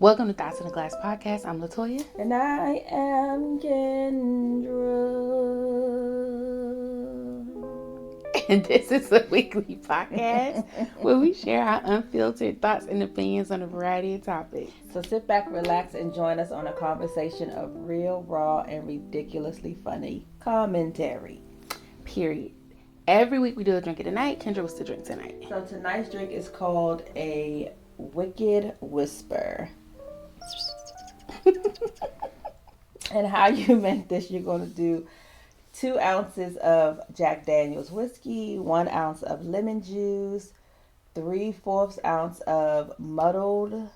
Welcome to ThoughtsNaGlass podcast. I'm LaToya. And I am Kendra. And this is a weekly podcast where we share our unfiltered thoughts and opinions on a variety of topics. So sit back, relax, and join us on a conversation of real, raw, and ridiculously funny commentary. Period. Every week we do a drink of the night. Kendra, what's the drink tonight? So tonight's drink is called a Wicked Whisper. And how you make this, you're going to do 2 ounces of Jack Daniel's whiskey, 1 ounce of lemon juice, 3/4 ounce of muddled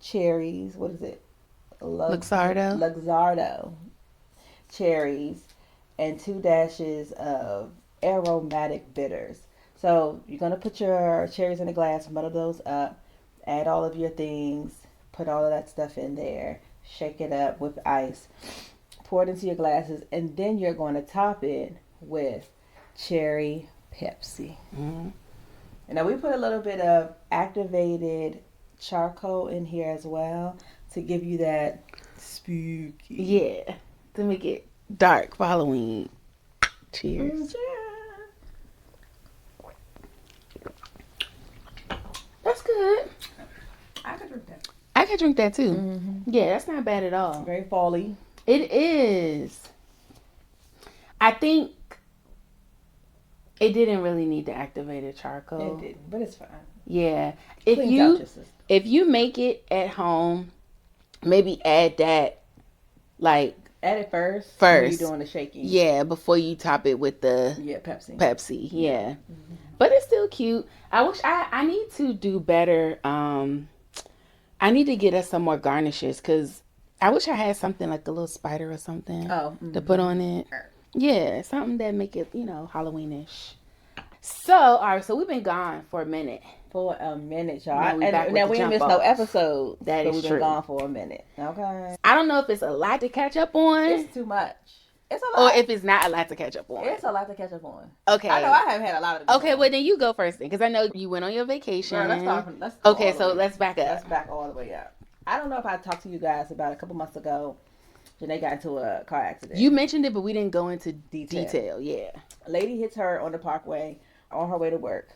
cherries. What is it? Luxardo cherries, and 2 dashes of aromatic bitters. So you're going to put your cherries in a glass, muddle those up, add all of your things, put all of that stuff in there, shake it up with ice, pour it into your glasses, and then you're going to top it with cherry Pepsi. Mm-hmm. And now we put a little bit of activated charcoal in here as well to give you that spooky. Yeah, to make it dark for Halloween. Cheers. That's good. I could drink that. I could drink that too. Mm-hmm. Yeah, that's not bad at all. Very fall-y. It is. I think it didn't really need the activated charcoal. It didn't, but it's fine. Yeah. Cleans out your system. If you make it at home, maybe add that add it first. First. You're doing the shaking. Yeah, before you top it with the Pepsi. Yeah. Mm-hmm. But it's still cute. I wish I need to do better. I need to get us some more garnishes because I wish I had something like a little spider or something to put on it. Yeah, something that make it, Halloweenish. So, all right, so we've been gone for a minute. For a minute, y'all. Now we ain't missed no episode. That is we've true. been gone for a minute. Okay. I don't know if it's a lot to catch up on. It's too much. It's a lot. Or if it's not a lot to catch up on. It's a lot to catch up on. Okay. I know I haven't had a lot of Okay, well then you go first then, because I know you went on your vacation. Girl, let's go okay, so let's back up. Let's back all the way up. I don't know if I talked to you guys about a couple months ago. Janae got into a car accident. You mentioned it, but we didn't go into detail. Yeah. A lady hits her on the parkway on her way to work.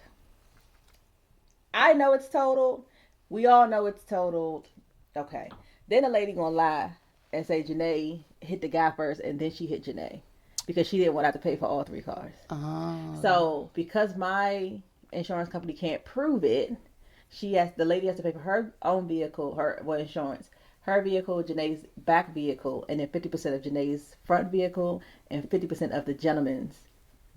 I know it's totaled. We all know it's totaled. Okay. Then the lady gonna lie and say Janae hit the guy first and then she hit Janae because she didn't want to have to pay for all 3 cars. Oh. So because my insurance company can't prove it, the lady has to pay for her own vehicle, insurance, her vehicle, Janae's back vehicle, and then 50% of Janae's front vehicle and 50% of the gentleman's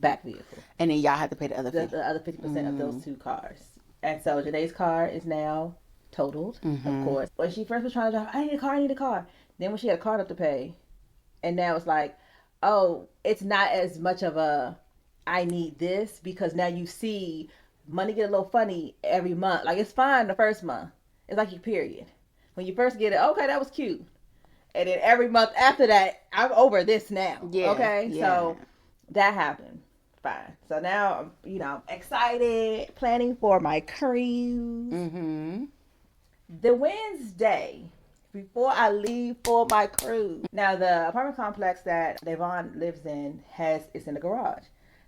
back vehicle. And then y'all have to pay the other 50%. The other 50% of those 2 cars. And so Janae's car is now totaled, of course. When she first was trying to drive, I need a car. Then when she had a car up to pay, and now it's like, oh, it's not as much of a, I need this, because now you see money get a little funny every month. Like, it's fine the first month. It's like your period. When you first get it, okay, that was cute. And then every month after that, I'm over this now. Yeah. Okay? Yeah. So that happened. Fine. So now I'm, excited, planning for my cruise. Mm-hmm. The Wednesday before I leave for my cruise. Now the apartment complex that Devon lives in it's in the garage.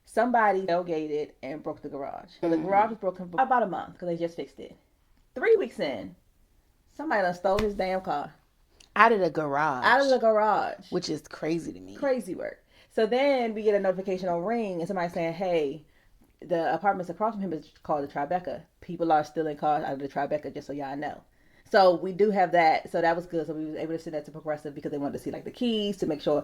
Somebody tailgated and broke the garage. So the garage was broken for about a month because they just fixed it. 3 weeks in, somebody done stole his damn car. Out of the garage. Which is crazy to me. Crazy work. So then we get a notification on Ring and somebody saying, hey, the apartments across from him is called the Tribeca. People are stealing cars out of the Tribeca, just so y'all know. So we do have that. So that was good. So we was able to send that to Progressive because they wanted to see like the keys to make sure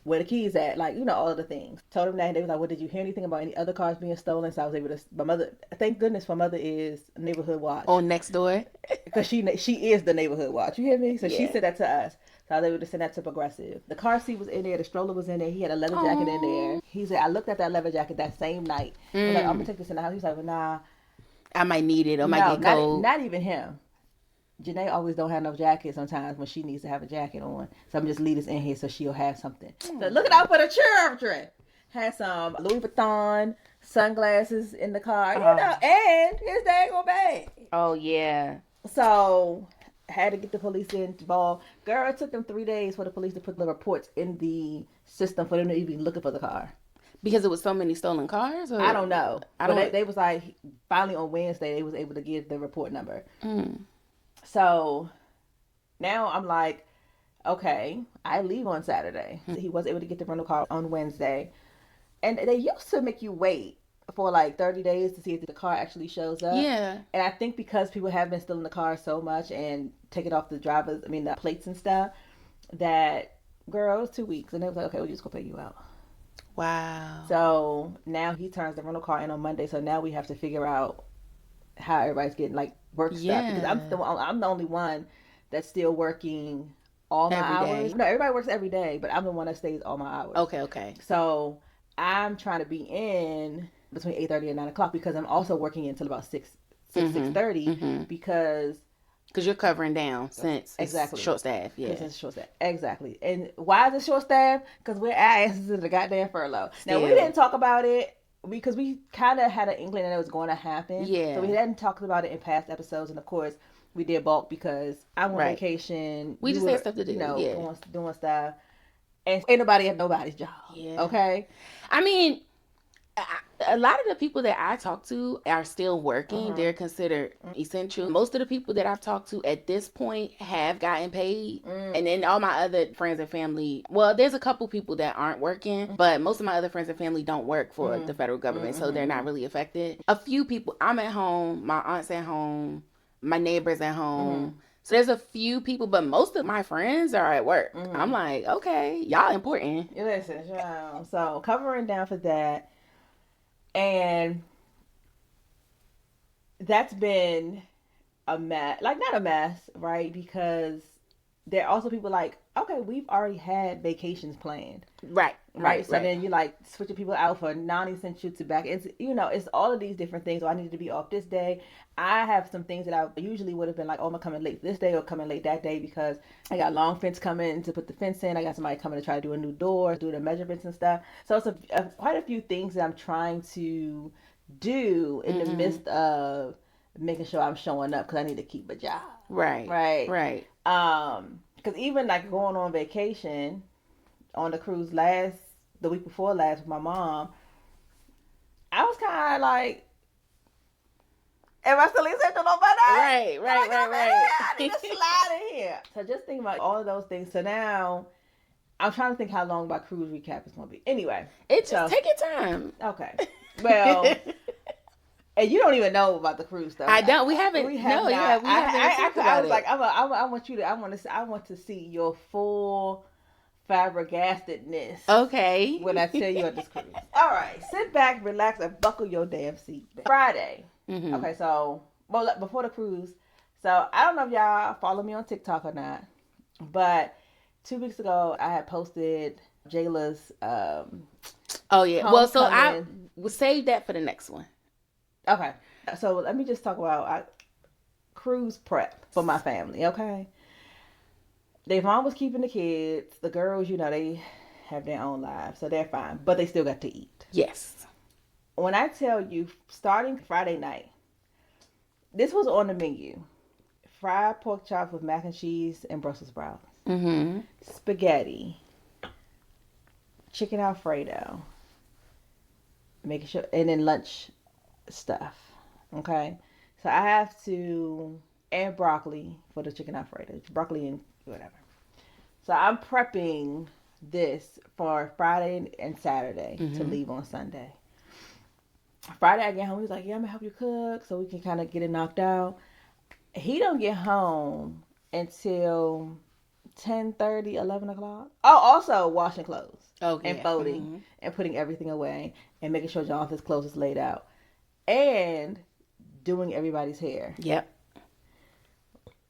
where the keys at, like, all of the things. Told them that, and they was like, well, did you hear anything about any other cars being stolen? So I was able to, my mother, thank goodness my mother is neighborhood watch. On next door? Because she is the neighborhood watch. You hear me? So she sent that to us. So I was able to send that to Progressive. The car seat was in there. The stroller was in there. He had a leather jacket in there. He said, I looked at that leather jacket that same night. I was like, I'm going to take this in the house. He's like, well, nah. I might need it or might get cold. Not even him. Janae always don't have no jacket sometimes when she needs to have a jacket on. So I'm just leave this in here so she'll have something. So looking out for the children. Had some Louis Vuitton sunglasses in the car, and his daggone bag. Oh, yeah. So had to get the police involved. Girl, it took them 3 days for the police to put the reports in the system for them to even looking for the car. Because it was so many stolen cars? Or? I don't know. But they was like, finally on Wednesday, they was able to get the report number. So now I'm like, okay, I leave on Saturday. He was able to get the rental car on Wednesday. And they used to make you wait for like 30 days to see if the car actually shows up. Yeah. And I think because people have been stealing the car so much and taking off the the plates and stuff, that, girl, it was 2 weeks. And they was like, okay, we'll just go pay you out. Wow. So now he turns the rental car in on Monday. So now we have to figure out how everybody's getting like work stuff. Because I'm the only one that's still working all my hours. No, everybody works every day, but I'm the one that stays all my hours. Okay. So I'm trying to be in between 8:30 and 9 o'clock because I'm also working until about 6:30 because you're covering down since exactly it's short staff. Yeah, it's short staff. Exactly. And why is it short staff? Because we're asses in the goddamn furlough. Now we didn't talk about it because we kind of had an inkling that it was going to happen. Yeah. So we hadn't talked about it in past episodes, and of course we did bulk because I'm on vacation. We just had stuff to do. Doing stuff. And ain't nobody at nobody's job. Yeah. Okay? I mean, a lot of the people that I talk to are still working. They're considered essential. Most of the people that I've talked to at this point have gotten paid. And then all my other friends and family, well, there's a couple people that aren't working, but most of my other friends and family don't work for the federal government, so they're not really affected. A few people, I'm at home, my aunt's at home, my neighbor's at home. So there's a few people, but most of my friends are at work. I'm like, okay, y'all important. Listen, so covering down for that. And that's been a mess. Like, not a mess, right? Because there are also people like, okay, we've already had vacations planned. Right. So then you like switching people out for non-essential to back. It's, it's all of these different things. So I need to be off this day. I have some things that I usually would have been like, oh, I'm coming late this day or coming late that day because I got long fence coming to put the fence in. I got somebody coming to try to do a new door, do the measurements and stuff. So it's quite a few things that I'm trying to do in the midst of making sure I'm showing up because I need to keep a job. Right. Because even like going on vacation on the cruise the week before last with my mom, I was kind of like, am I still essential on my night? Right. I need to slide in here. So just think about all of those things. So now I'm trying to think how long my cruise recap is going to be. Anyway. Take your time. Okay. Well, and you don't even know about the cruise stuff. I don't. We haven't. We haven't. I was like, I want to see your full flabbergastedness. Okay. When I tell you at this cruise. All right. Sit back, relax, and buckle your damn seat. Friday. Okay, so before the cruise. So I don't know if y'all follow me on TikTok or not, but 2 weeks ago I had posted Jayla's. Oh yeah. Well, so I will save that for the next one. Okay. So let me just talk about cruise prep for my family. Okay. Their mom was keeping the kids. The girls, they have their own lives, so they're fine, but they still got to eat. Yes. When I tell you, starting Friday night, this was on the menu: fried pork chops with mac and cheese and Brussels sprouts, spaghetti, chicken Alfredo, making sure, and then lunch stuff. Okay, so I have to, and broccoli for the chicken Alfredo, broccoli and whatever. So I'm prepping this for Friday and Saturday to leave on Sunday. Friday I get home, he's like, yeah, I'm gonna help you cook so we can kind of get it knocked out. He don't get home until 10:30, 11 o'clock. Oh, also washing clothes and folding and putting everything away and making sure Jonathan's clothes is laid out and doing everybody's hair. Yep.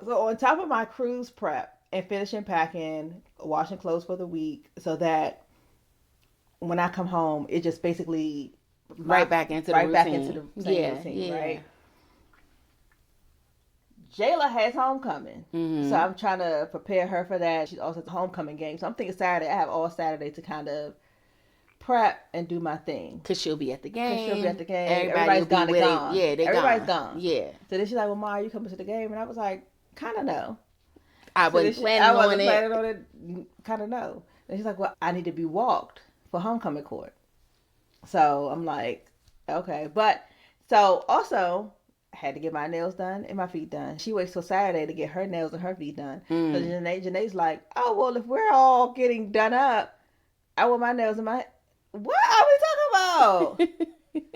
So on top of my cruise prep and finishing packing, washing clothes for the week so that when I come home, it just basically right back into the same routine, right? Jayla has homecoming, so I'm trying to prepare her for that. She's also at the homecoming game, so I'm thinking Saturday. I have all Saturday to kind of prep and do my thing. Because she'll be at the game. Everybody's gone. Yeah, everybody's gone. Yeah. So then she's like, well, Ma, are you coming to the game? And I was like, kind of no. I wasn't planning on it. Kind of no. And she's like, well, I need to be walked for homecoming court. So I'm like, okay. But so also I had to get my nails done and my feet done. She waits till Saturday to get her nails and her feet done. So Janae's like, oh, well, if we're all getting done up, I want my nails and my... What are we talking about?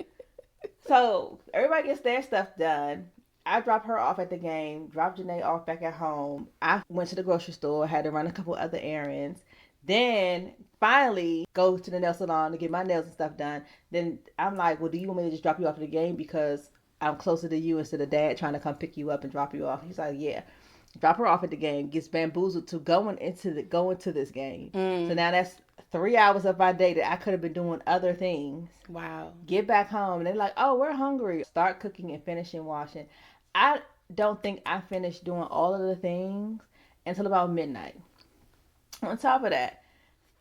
So everybody gets their stuff done. I drop her off at the game, drop Janae off back at home. I went to the grocery store, had to run a couple other errands. Then finally go to the nail salon to get my nails and stuff done. Then I'm like, well, do you want me to just drop you off at the game because I'm closer to you instead of Dad trying to come pick you up and drop you off? He's like, yeah. Drop her off at the game, gets bamboozled to going to this game. So now that's 3 hours of my day that I could have been doing other things. Wow. Get back home and they're like, oh, we're hungry. Start cooking and finishing washing. I don't think I finished doing all of the things until about midnight. On top of that,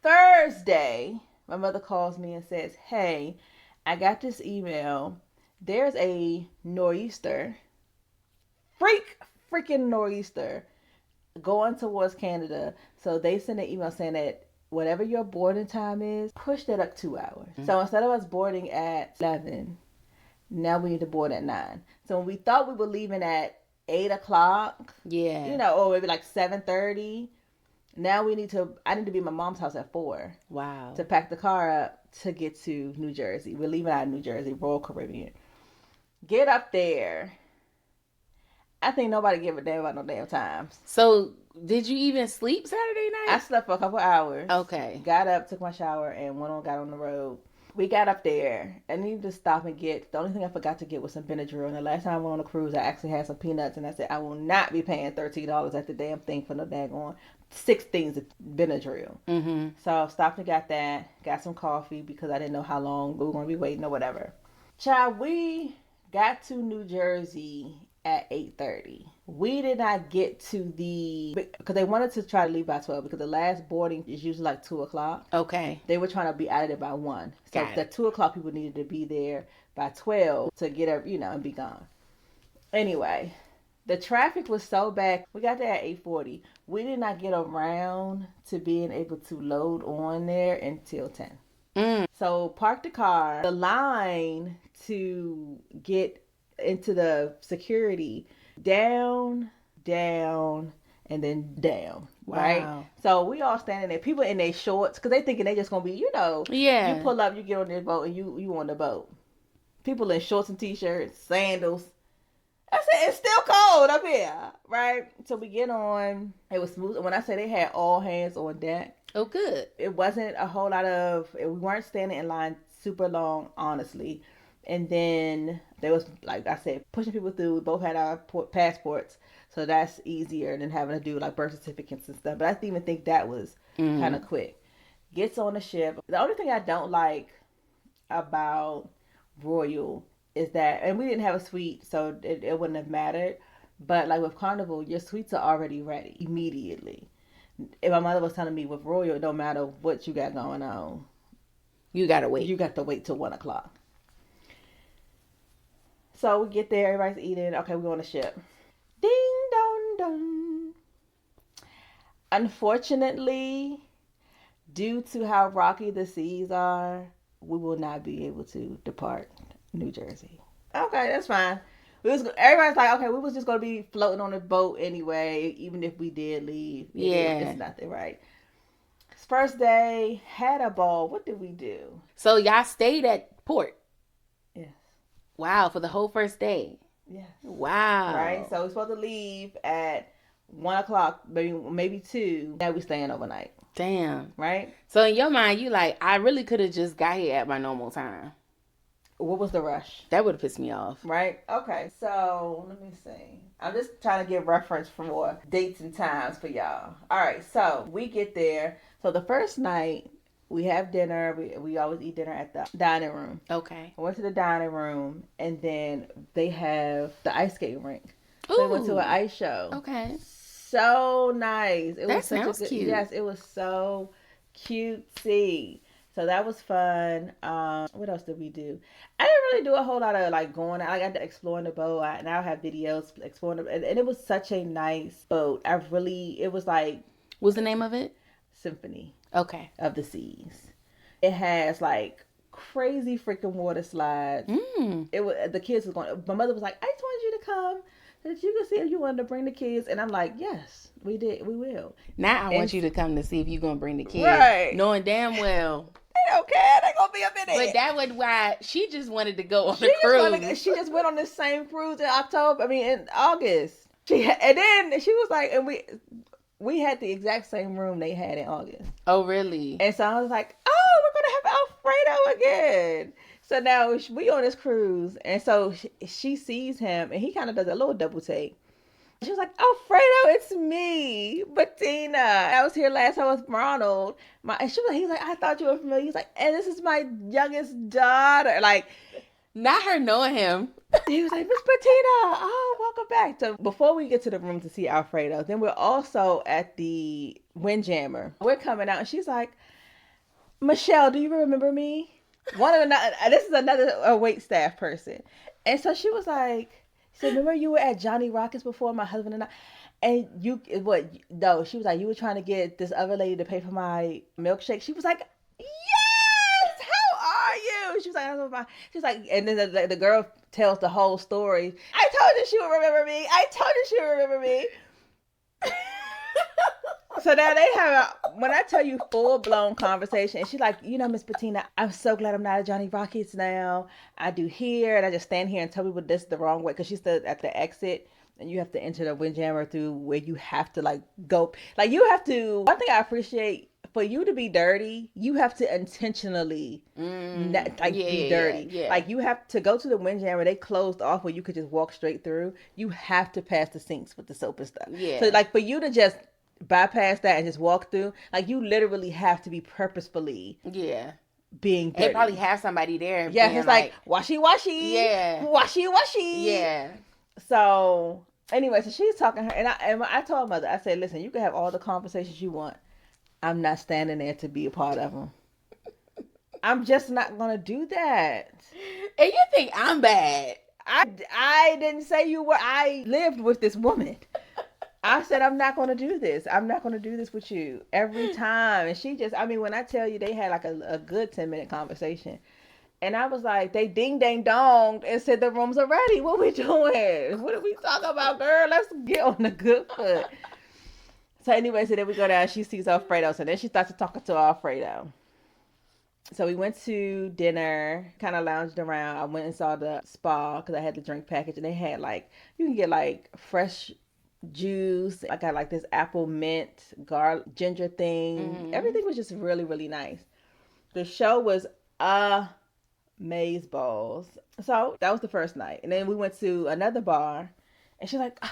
Thursday, my mother calls me and says, hey, I got this email. There's a nor'easter, freaking nor'easter going towards Canada. So they sent an email saying that whatever your boarding time is, push that up 2 hours. So instead of us boarding at 11, now we need to board at 9. So when we thought we were leaving at 8 o'clock, or maybe like 7:30, now I need to be at my mom's house at 4. Wow. To pack the car up to get to New Jersey. We're leaving out of New Jersey, Royal Caribbean. Get up there. I think nobody give a damn about no damn times. So, did you even sleep Saturday night? I slept for a couple hours. Okay. Got up, took my shower, and got on the road. We got up there. I needed to stop and get... The only thing I forgot to get was some Benadryl. And the last time I went on a cruise, I actually had some peanuts. And I said, I will not be paying $13 at the damn thing for no daggone 6 things of Benadryl. So I stopped and got that. Got some coffee because I didn't know how long we were going to be waiting or whatever. Child, we got to New Jersey at 8:30. We did not get to because they wanted to try to leave by 12 because the last boarding is usually like 2 o'clock. Okay. They were trying to be out of there by 1. So the 2 o'clock people needed to be there by 12 to get up, and be gone. Anyway, the traffic was so bad. We got there at 8:40. We did not get around to being able to load on there until 10. So parked the car. The line to get into the security down, and then down. Wow. Right? So we all standing there. People in their shorts because they thinking they just gonna be, you pull up, you get on this boat, and you on the boat. People in shorts and t-shirts, sandals. I said it's still cold up here, right? So we get on. It was smooth. When I say they had all hands on deck. Oh, good. It wasn't a whole lot of. We weren't standing in line super long, honestly. And then there was, like I said, pushing people through. We both had our passports. So that's easier than having to do like birth certificates and stuff. But I didn't even think that was kind of quick. Gets on the ship. The only thing I don't like about Royal is that, and we didn't have a suite, so it wouldn't have mattered. But like with Carnival, your suites are already ready immediately. If my mother was telling me with Royal, it don't matter what you got going on. You got to wait. You got to wait till 1 o'clock. So we get there, everybody's eating. Okay, we're on the ship. Ding dong dong. Unfortunately, due to how rocky the seas are, we will not be able to depart New Jersey. Okay, that's fine. Everybody's like, okay, we was just going to be floating on the boat anyway, even if we did leave. It's nothing, right? First day, had a ball. What did we do? So y'all stayed at port? Yes. Wow, for the whole first day? Yes. Wow. Right? So we're supposed to leave at 1 o'clock, maybe 2. Now we staying overnight. Damn. Right? So in your mind, you like, I really could have just got here at my normal time. What was the rush? That would have pissed me off. Right? Okay, so let me see. I'm just trying to get reference for dates and times for y'all. All right, so we get there. So the first night, we have dinner. We always eat dinner at the dining room. Okay. I went to the dining room, and then they have the ice skating rink. So we went to an ice show. Okay. So nice. That sounds cute. Yes, it was so cutesy. So that was fun. What else did we do? I didn't really do a whole lot of like going. I got to exploring the boat. I now have videos exploring the, and it was such a nice boat. It was like. What's the name of it? Symphony. Okay. Of the Seas. It has like crazy freaking water slides. It was the kids was going. My mother was like, I just wanted you to come so that you could see if you wanted to bring the kids. And I'm like, yes, we did. We will. Now I want you to come to see if you're gonna bring the kids, right? Knowing damn well. They don't care. They gonna be up in it. But that was why she just wanted to go on the cruise. She just went on the same cruise in in August. And then she was like, and we had the exact same room they had in August. Oh, really? And so I was like, oh, we're going to have Alfredo again. So now we on this cruise. And so she sees him and he kind of does a little double take. She was like, Alfredo, it's me, Bettina. I was here last time with Ronald. He's like, I thought you were familiar. He's like, and this is my youngest daughter. Like, not her knowing him. He was like, Miss Bettina, welcome back. So before we get to the room to see Alfredo, then we're also at the Windjammer. We're coming out and she's like, Michelle, do you remember me? This is another wait staff person. And so she was like, remember you were at Johnny Rockets before, my husband and I? And she was like, you were trying to get this other lady to pay for my milkshake. She was like, yes, how are you? She was like, and then the girl tells the whole story. I told you she would remember me. So now they have when I tell you full-blown conversation, and she's like, Miss Bettina, I'm so glad I'm not at Johnny Rockets now. I do here, and I just stand here and tell people this the wrong way, because she stood at the exit, and you have to enter the Windjammer through where you have to go. One thing I appreciate, for you to be dirty, you have to intentionally be dirty. Yeah. Like you have to go to the Windjammer. They closed off where you could just walk straight through. You have to pass the sinks with the soap and stuff. Yeah. So for you to just bypass that and just walk through, you literally have to be purposefully being dirty. They probably have somebody there. Yeah, it's like washy. Yeah. Washy. Yeah. So anyway, so she's talking to her, and I told Mother, I said, listen, you can have all the conversations you want. I'm not standing there to be a part of them. I'm just not going to do that. And you think I'm bad. I didn't say you were. I lived with this woman. I said, I'm not going to do this. I'm not going to do this with you every time. And she just, when I tell you they had a good 10-minute conversation. And I was like, they ding dang donged and said the rooms are ready. What we doing? What are we talking about, girl? Let's get on the good foot. So anyway, so then we go down. She sees Alfredo. So then she starts talking to Alfredo. So we went to dinner, kind of lounged around. I went and saw the spa because I had the drink package. And they had you can get fresh juice. I got this apple mint, garlic, ginger thing. Mm-hmm. Everything was just really, really nice. The show was amazeballs. So that was the first night. And then we went to another bar. And she's like,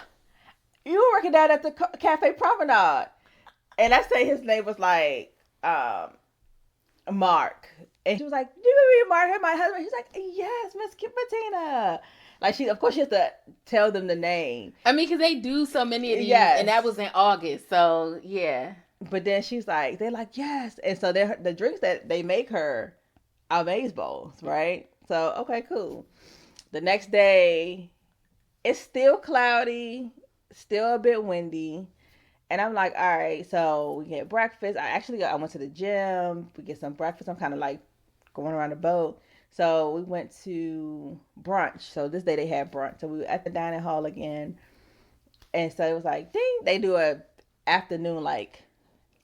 you were working down at the Cafe Promenade. And I say his name was Mark. And she was like, do you remember Mark, my husband? He's like, yes, Miss Bettina. Of course she has to tell them the name. Because they do so many of these. Yes. And that was in August. So, yeah. But then she's like, they're like, yes. And so the drinks that they make her are amazeballs, right? So, okay, cool. The next day, it's still cloudy. Still a bit windy, and I'm like, all right, so we get breakfast. I went to the gym. We get some breakfast. I'm kind of going around the boat. So we went to brunch. So this day they had brunch. So we were at the dining hall again, and so it was ding. They do a afternoon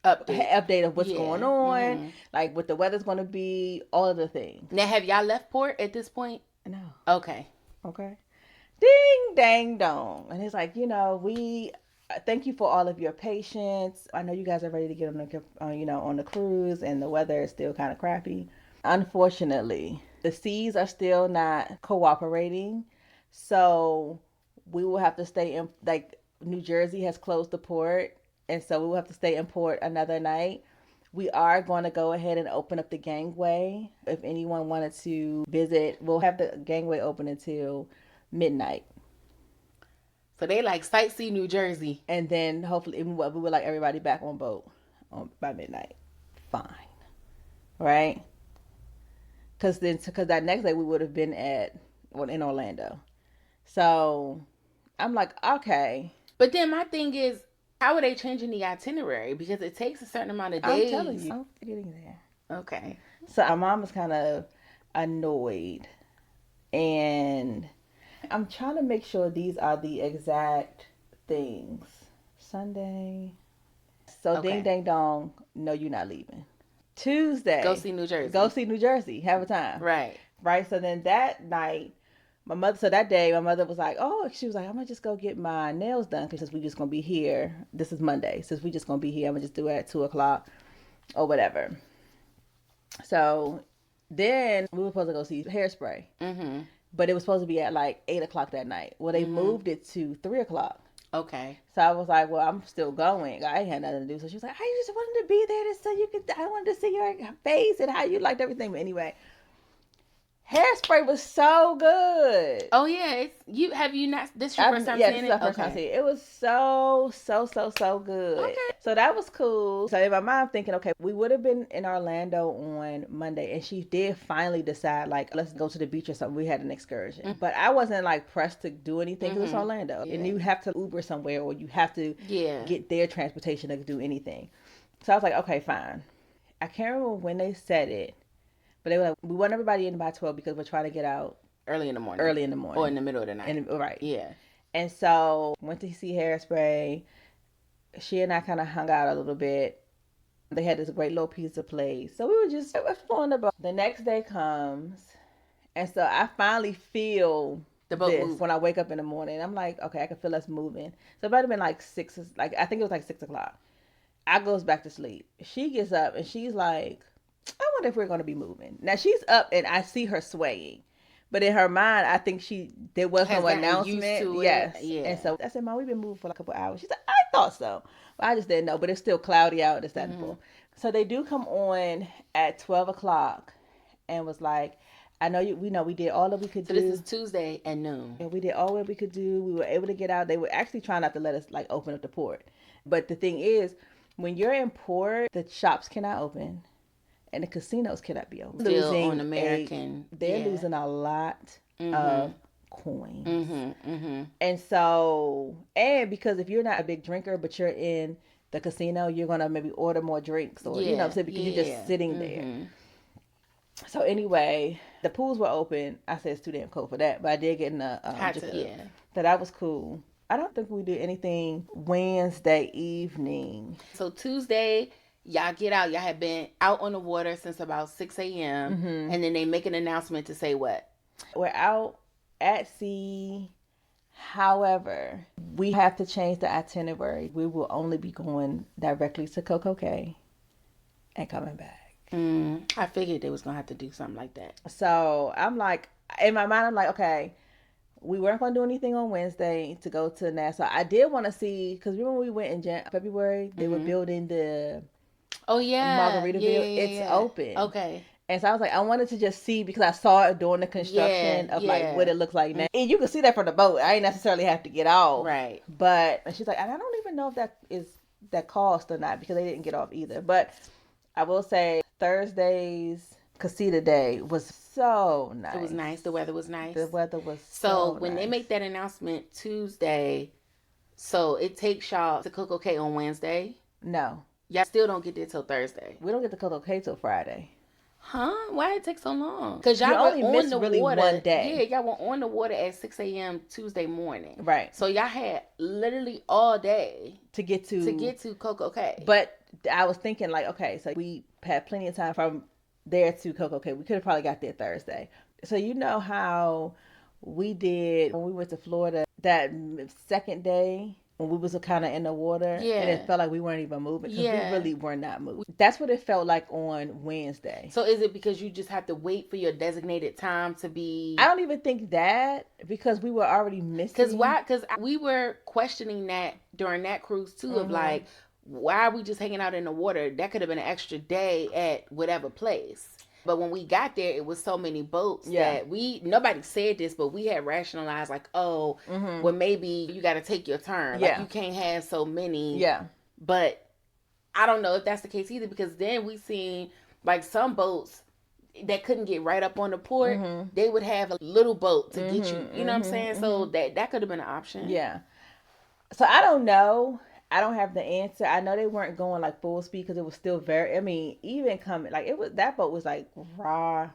update of what's going on, what the weather's going to be, all of the things. Now, have y'all left port at this point? No. Okay. Ding, dang, dong. And it's we thank you for all of your patience. I know you guys are ready to get on the cruise, and the weather is still kind of crappy. Unfortunately, the seas are still not cooperating. So we will have to stay in, New Jersey has closed the port. And so we will have to stay in port another night. We are going to go ahead and open up the gangway. If anyone wanted to visit, we'll have the gangway open until midnight. So they sightsee New Jersey. And then hopefully we would everybody back on boat by midnight. Fine. Right? because that next day we would have been in Orlando. So I'm like, okay. But then my thing is, how are they changing the itinerary? Because it takes a certain amount of days. I'm telling you, I'm getting there. Okay. So my mom was kind of annoyed, and I'm trying to make sure these are the exact things. Sunday. So okay. Ding dang dong, no, you're not leaving. Tuesday. Go see New Jersey. Go see New Jersey. Have a time. Right. Right. So then that night, that day, my mother was like, she was like, I'm going to just go get my nails done because since we just going to be here. This is Monday. Since we just going to be here, I'm going to just do it at 2:00 or whatever. So then we were supposed to go see Hairspray. Mm-hmm. But it was supposed to be at like 8:00 that night. Well, they moved it to 3:00. Okay. So I was like, well, I'm still going. I ain't had nothing to do. So she was like, I just wanted to be there so I wanted to see your face and how you liked everything. But anyway, Hairspray was so good. Oh yeah, have you not? This your first time seeing it? Yeah, this is my first time seeing it. It was so good. Okay. So that was cool. So in my mind, I'm thinking, okay, we would have been in Orlando on Monday, and she did finally decide, like, let's go to the beach or something. We had an excursion, but I wasn't like pressed to do anything because it's Orlando, and you have to Uber somewhere or you have to get their transportation to do anything. So I was like, okay, fine. I can't remember when they said it. But they were like, we want everybody in by 12 because we're trying to get out early in the morning. Or in the middle of the night. Right. Yeah. And so went to see Hairspray. She and I kind of hung out a little bit. They had this great little pizza place. So we were just exploring the boat. The next day comes. And so I finally feel the boat move. When I wake up in the morning. I'm like, okay, I can feel us moving. So it might have been like 6, I think it was like 6:00. I goes back to sleep. She gets up and she's like, I wonder if we're going to be moving. Now she's up and I see her swaying, but in her mind, I think there was no announcement. Yes. Yeah. And so I said, Mom, we've been moving for like a couple hours. She said, I thought so. But I just didn't know, but it's still cloudy out. It's that full. So they do come on at 12:00 and was like, I know we did all that we could do. So this is Tuesday at noon. And we did all that we could do. We were able to get out. They were actually trying not to let us like open up the port. But the thing is, when you're in port, the shops cannot open. And the casinos cannot be open. Still on American. They're losing a lot of coins. And so, because if you're not a big drinker, but you're in the casino, you're going to maybe order more drinks or, because you're just sitting there. So anyway, the pools were open. I said it's too damn cold for that, but I did get in a So that was cool. I don't think we did anything Wednesday evening. So Tuesday, y'all get out. Y'all have been out on the water since about 6 a.m. And then they make an announcement to say what? We're out at sea. However, we have to change the itinerary. We will only be going directly to CocoCay and coming back. I figured they was going to have to do something like that. So I'm like, in my mind, I'm like, okay, we weren't going to do anything on Wednesday to go to Nassau. I did want to see, because remember when we went in February, they were building the Margaritaville. It's open. Okay. And so I was like, I wanted to just see, because I saw it during the construction of like what it looks like now. And you can see that from the boat. I ain't necessarily have to get off. Right. But she's like, and I don't even know if that cost or not, because they didn't get off either. But I will say Thursday's Casita Day was so nice. It was nice. The weather was nice. The weather was so when they make that announcement Tuesday, so it takes y'all to CocoCay on Wednesday? No. Y'all still don't get there till Thursday? We don't get to CocoCay till Friday. Huh? Why did it take so long? Because y'all only were on the really water. One day. Yeah, y'all were on the water at 6 a.m. Tuesday morning. Right. So y'all had literally all day to get to CocoCay. But I was thinking like, okay, so we had plenty of time from there to CocoCay. We could have probably got there Thursday. So you know how we did when we went to Florida that second day when we was kind of in the water, and it felt like we weren't even moving because we really were not moving. That's what it felt like on Wednesday. So is it because you just have to wait for your designated time to be? I don't even think that, because we were already missing. Because why? Because we were questioning that during that cruise too, of like, why are we just hanging out in the water? That could have been an extra day at whatever place. But when we got there, it was so many boats that nobody said this, but we had rationalized like, well, maybe you got to take your turn. Like, you can't have so many. Yeah. But I don't know if that's the case either, because then we seen like some boats, that couldn't get right up on the port, they would have a little boat to get you. You know what I'm saying? So that could have been an option. Yeah. So I don't know. I don't have the answer. I know they weren't going like full speed because it was still very. I mean, even coming like it was, that boat was like raw.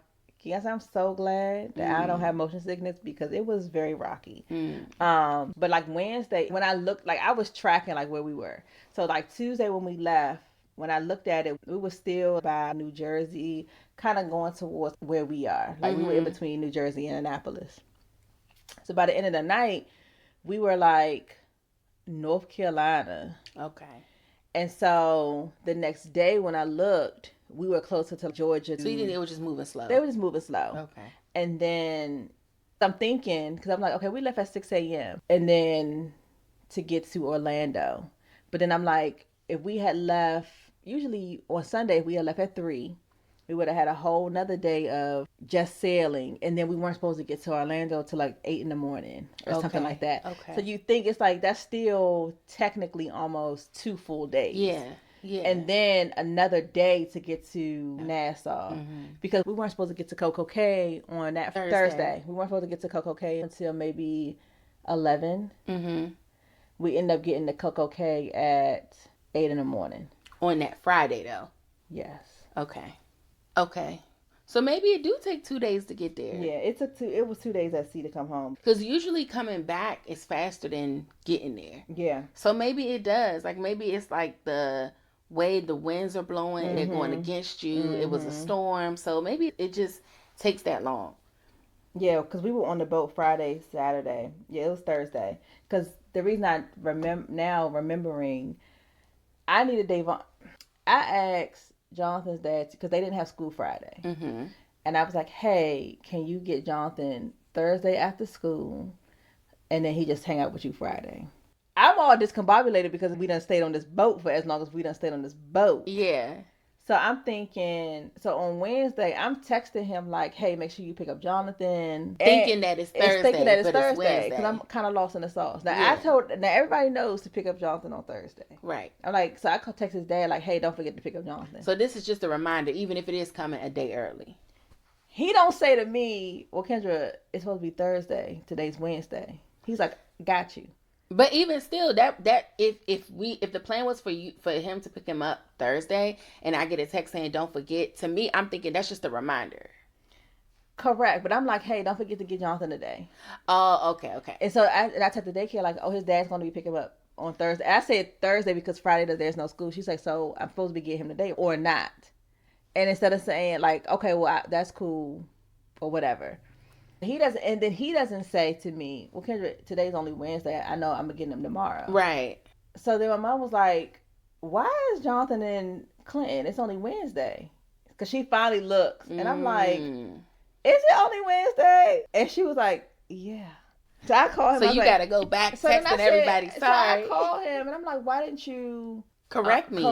Yes, I'm so glad that I don't have motion sickness because it was very rocky. But like Wednesday, when I looked, like I was tracking like where we were. So like Tuesday when we left, when I looked at it, we were still by New Jersey, kind of going towards where we are. Like we were in between New Jersey and Annapolis. So by the end of the night, we were like North Carolina. Okay. And so the next day when I looked, we were closer to Georgia. So you think they were just moving slow? They were just moving slow. Okay. And then I'm thinking, because I'm like, okay, we left at 6 a.m. and then to get to Orlando. But then I'm like, if we had left, usually on Sunday, if we had left at 3, we would have had a whole nother day of just sailing. And then we weren't supposed to get to Orlando till like 8 in the morning or something like that. Okay. So you think it's like, that's still technically almost 2 full days. Yeah. Yeah. And then another day to get to Nassau because we weren't supposed to get to CocoCay on that Thursday. We weren't supposed to get to CocoCay until maybe 11. We ended up getting to CocoCay at 8 in the morning. On that Friday though? Yes. Okay. So maybe it do take 2 days to get there. Yeah, it was 2 days at sea to come home. Because usually coming back is faster than getting there. Yeah. So maybe it does. Like maybe it's like the way the winds are blowing, they're going against you. It was a storm, so maybe it just takes that long. Yeah, because we were on the boat Friday, Saturday. Yeah, it was Thursday. Because the reason I remembering, I needed Davon. I asked Jonathan's dad because they didn't have school Friday, and I was like, "Hey, can you get Jonathan Thursday after school, and then he just hang out with you Friday?" I'm all discombobulated because we done stayed on this boat for as long as we done stayed on this boat. Yeah. So I'm thinking, so on Wednesday, I'm texting him like, hey, make sure you pick up Jonathan. Thinking that it's Thursday. Because I'm kind of lost in the sauce. Now, now everybody knows to pick up Jonathan on Thursday. Right. I'm like, so I text his dad like, hey, don't forget to pick up Jonathan. So this is just a reminder, even if it is coming a day early. He don't say to me, well, Kendra, it's supposed to be Thursday. Today's Wednesday. He's like, got you. But even still, that if the plan was for him to pick him up Thursday, and I get a text saying don't forget, to me I'm thinking that's just a reminder. Correct, but I'm like, hey, don't forget to get Jonathan today. Oh, okay. And so I text the daycare like, oh, his dad's going to be picking him up on Thursday. I said Thursday because Friday there's no school. She's like, so I'm supposed to be getting him today or not? And instead of saying like, okay, well that's cool or whatever. He doesn't say to me, well, Kendra, today's only Wednesday. I know I'm getting him tomorrow. Right. So then my mom was like, why is Jonathan in Clinton? It's only Wednesday. Because she finally looks. And I'm like, is it only Wednesday? And she was like, yeah. So I call him. So you got to go back texting everybody. Sorry. So I call him and I'm like, why didn't you correct me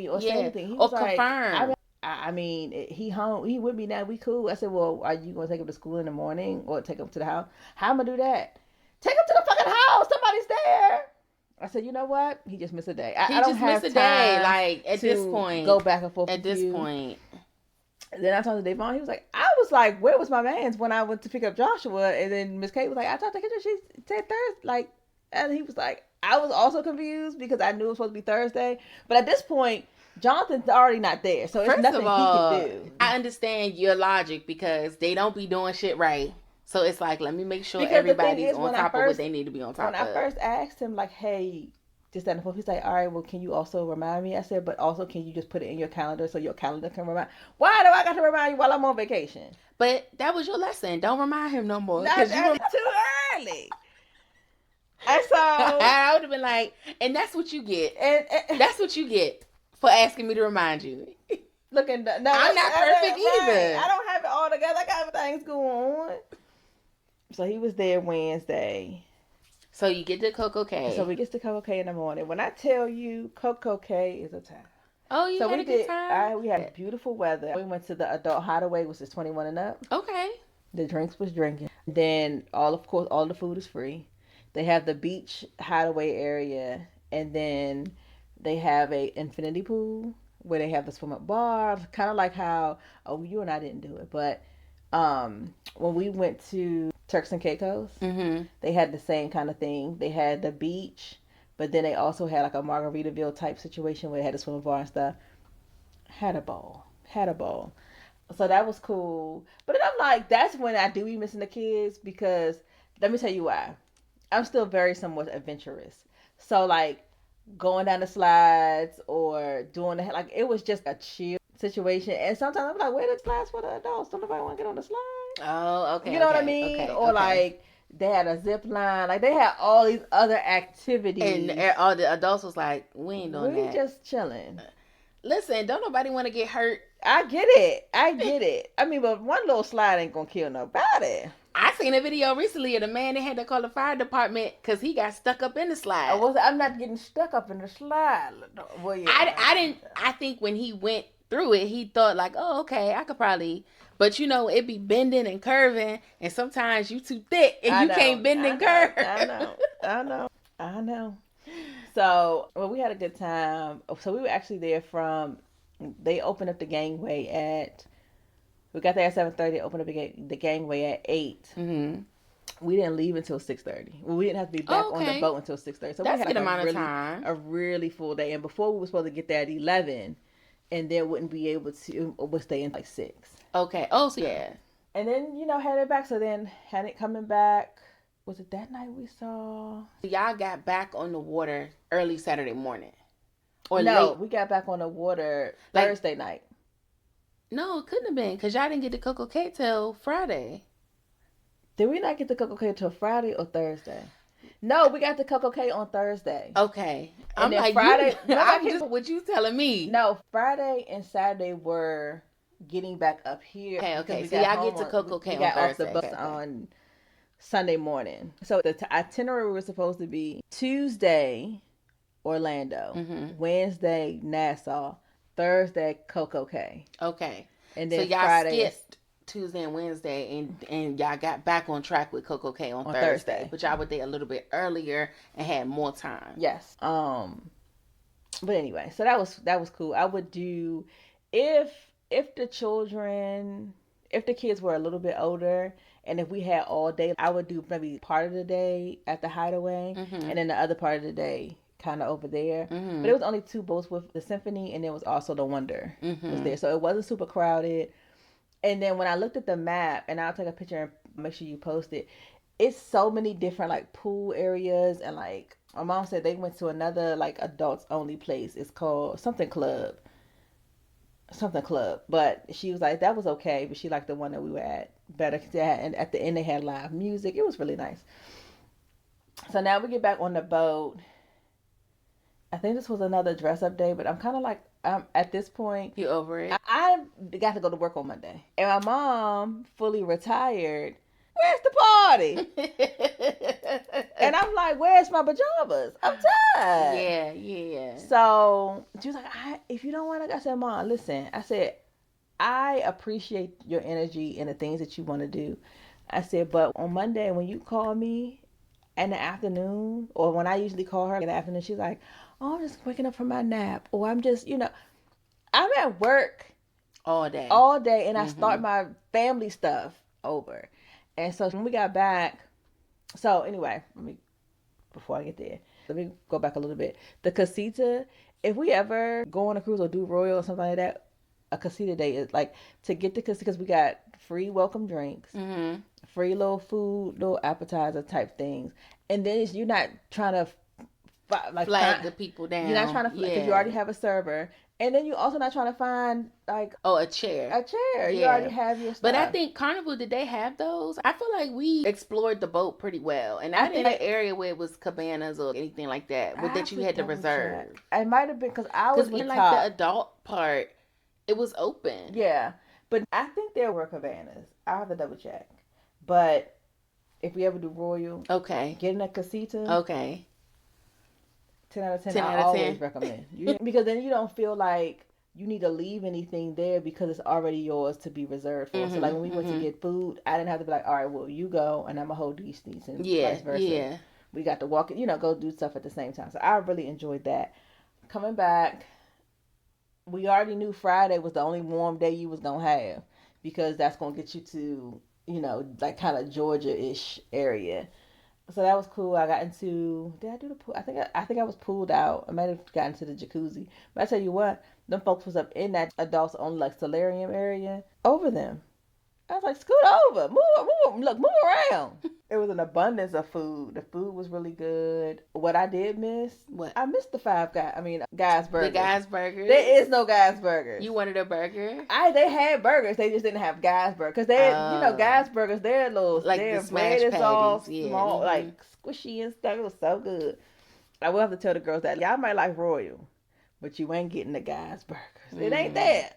or say anything? He was like, confirm. I mean, he home. He with me now. We cool. I said, well, are you going to take him to school in the morning or take him to the house? How am I going to do that? Take him to the fucking house. Somebody's there. I said, you know what? He just missed a day. I don't have time. Like at this point, go back and forth. At this point, then I talked to Davon. He was like, I was like, where was my man's when I went to pick up Joshua? And then Miss Kate was like, I talked to Kendra. She said Thursday. Like, and he was like, I was also confused because I knew it was supposed to be Thursday. But at this point, Jonathan's already not there, so it's nothing he can do. I understand your logic because they don't be doing shit right. So it's like, let me make sure because everybody's on top of what they need to be on top of. When I first asked him, like, hey, just that and forth, he's like, all right, well, can you also remind me? I said, but also, can you just put it in your calendar so your calendar can remind? Why do I got to remind you while I'm on vacation? But that was your lesson. Don't remind him no more. That's too early. And so I would have been like, and that's what you get. And that's what you get for asking me to remind you. Looking, no, I'm not perfect either. I don't have it all together. I got things going on. So he was there Wednesday. So you get to CocoCay. So we get to CocoCay in the morning. When I tell you, CocoCay is a time. Oh, you had a good time? We had beautiful weather. We went to the adult hideaway, which is 21 and up. Okay. The drinks was drinking. Then, all the food is free. They have the beach hideaway area, and then they have a infinity pool where they have the swim up bar, kind of like how you and I didn't do it, but when we went to Turks and Caicos, they had the same kind of thing. They had the beach, but then they also had like a Margaritaville type situation where they had a swim bar and stuff. Had a ball. So that was cool. But then I'm like, that's when I do be missing the kids, because let me tell you why. I'm still very somewhat adventurous. So like going down the slides or doing like it was just a chill situation. And sometimes I'm like, where are the slides for the adults? Don't nobody want to get on the slide? Oh, okay. You know what I mean? Or like they had a zip line. Like they had all these other activities. And all the adults was like, we ain't doing that. We just chilling. Listen, don't nobody want to get hurt. I get it. I mean, but one little slide ain't gonna kill nobody. I seen a video recently of a man that had to call the fire department because he got stuck up in the slide. I'm not getting stuck up in the slide. Well, yeah. I think when he went through it, he thought like, oh, okay, I could probably. But you know, it be bending and curving, and sometimes you too thick and you can't bend and curve. I know. So, we had a good time. So we were actually there they opened up the gangway we got there at 7:30, opened up the gangway at 8. Mm-hmm. We didn't leave until 6:30. Well, we didn't have to be back on the boat until 6:30. So that's we had a good amount of time. A really full day. And before we were supposed to get there at 11, and then wouldn't be able to, we'll stay in like 6. Okay. Oh, so yeah. And then, headed back. So then had it coming back. Was it that night we saw? Y'all got back on the water early Saturday morning. Or no, late? We got back on the water Thursday night. No, it couldn't have been, because y'all didn't get to CocoCay till Friday. Did we not get to CocoCay till Friday or Thursday? No, we got to CocoCay on Thursday. Okay. And then like, Friday... what you telling me? No, Friday and Saturday were getting back up here. Okay. So y'all get to CocoCay on Thursday. We got off the bus on Sunday morning. So the itinerary was supposed to be Tuesday, Orlando. Mm-hmm. Wednesday, Nassau. Thursday, CocoCay. Okay. And then so y'all Friday skipped Tuesday and Wednesday, and y'all got back on track with CocoCay on Thursday. But y'all were there a little bit earlier and had more time. Yes. But anyway, so that was cool. I would do if the kids were a little bit older, and if we had all day, I would do maybe part of the day at the Hideaway, and then the other part of the day kind of over there. But it was only 2 boats with the Symphony, and there was also the Wonder was there, so it wasn't super crowded. And then when I looked at the map, and I'll take a picture and make sure you post it, it's so many different like pool areas, and like my mom said they went to another like adults only place. It's called something club, but she was like that was okay, but she liked the one that we were at better, and at the end they had live music. It was really nice. So now we get back on the boat. I think this was another dress up day, but I'm kind of like, at this point. You over it? I got to go to work on Monday. And my mom, fully retired, where's the party? And I'm like, where's my pajamas? I'm tired. Yeah. So she was like, if you don't want to, I said, Mom, listen. I said, I appreciate your energy and the things that you want to do. I said, but on Monday, when you call me in the afternoon, or when I usually call her in the afternoon, she's like, oh, I'm just waking up from my nap, or I'm just, I'm at work all day, and I start my family stuff over. And so when we got back, so anyway, before I get there, let me go back a little bit. The casita, if we ever go on a cruise or do Royal or something like that, a casita day is like to get the casita, because we got free welcome drinks, free little food, little appetizer type things, and then you're not trying to flag the people down. You're not trying to because you already have a server, and then you're also not trying to find like a chair. Yeah. You already have your stuff. But I think Carnival, did they have those? I feel like we explored the boat pretty well, and I didn't an area where it was cabanas or anything like that, that you had to reserve. It might have been because I was in like the adult part, it was open. Yeah, but I think there were cabanas. I'll have to double check. But if we ever do Royal, okay, get in a casita, okay. 10 out of 10, I always recommend. Because then you don't feel like you need to leave anything there because it's already yours to be reserved for. So like when we went to get food, I didn't have to be like, all right, well, you go and I'm going to hold these seats, and vice versa. Yeah. We got to walk, go do stuff at the same time. So I really enjoyed that. Coming back, we already knew Friday was the only warm day you was gonna have, because that's gonna get you to, like kind of Georgia-ish area. So that was cool. I got into. Did I do the pool? I think I was pooled out. I might have gotten to the jacuzzi. But I tell you what, them folks was up in that adults only like solarium area over them. I was like, scoot over, move around. It was an abundance of food. The food was really good. What I did miss, I missed the Guys Burgers. The Guys Burgers. There is no Guys Burgers. You wanted a burger? They had burgers. They just didn't have Guys Burgers, because Guys Burgers, they're little, like their the bread is all small, like squishy and stuff. It was so good. I will have to tell the girls that y'all might like Royal, but you ain't getting the Guys Burgers. It ain't there.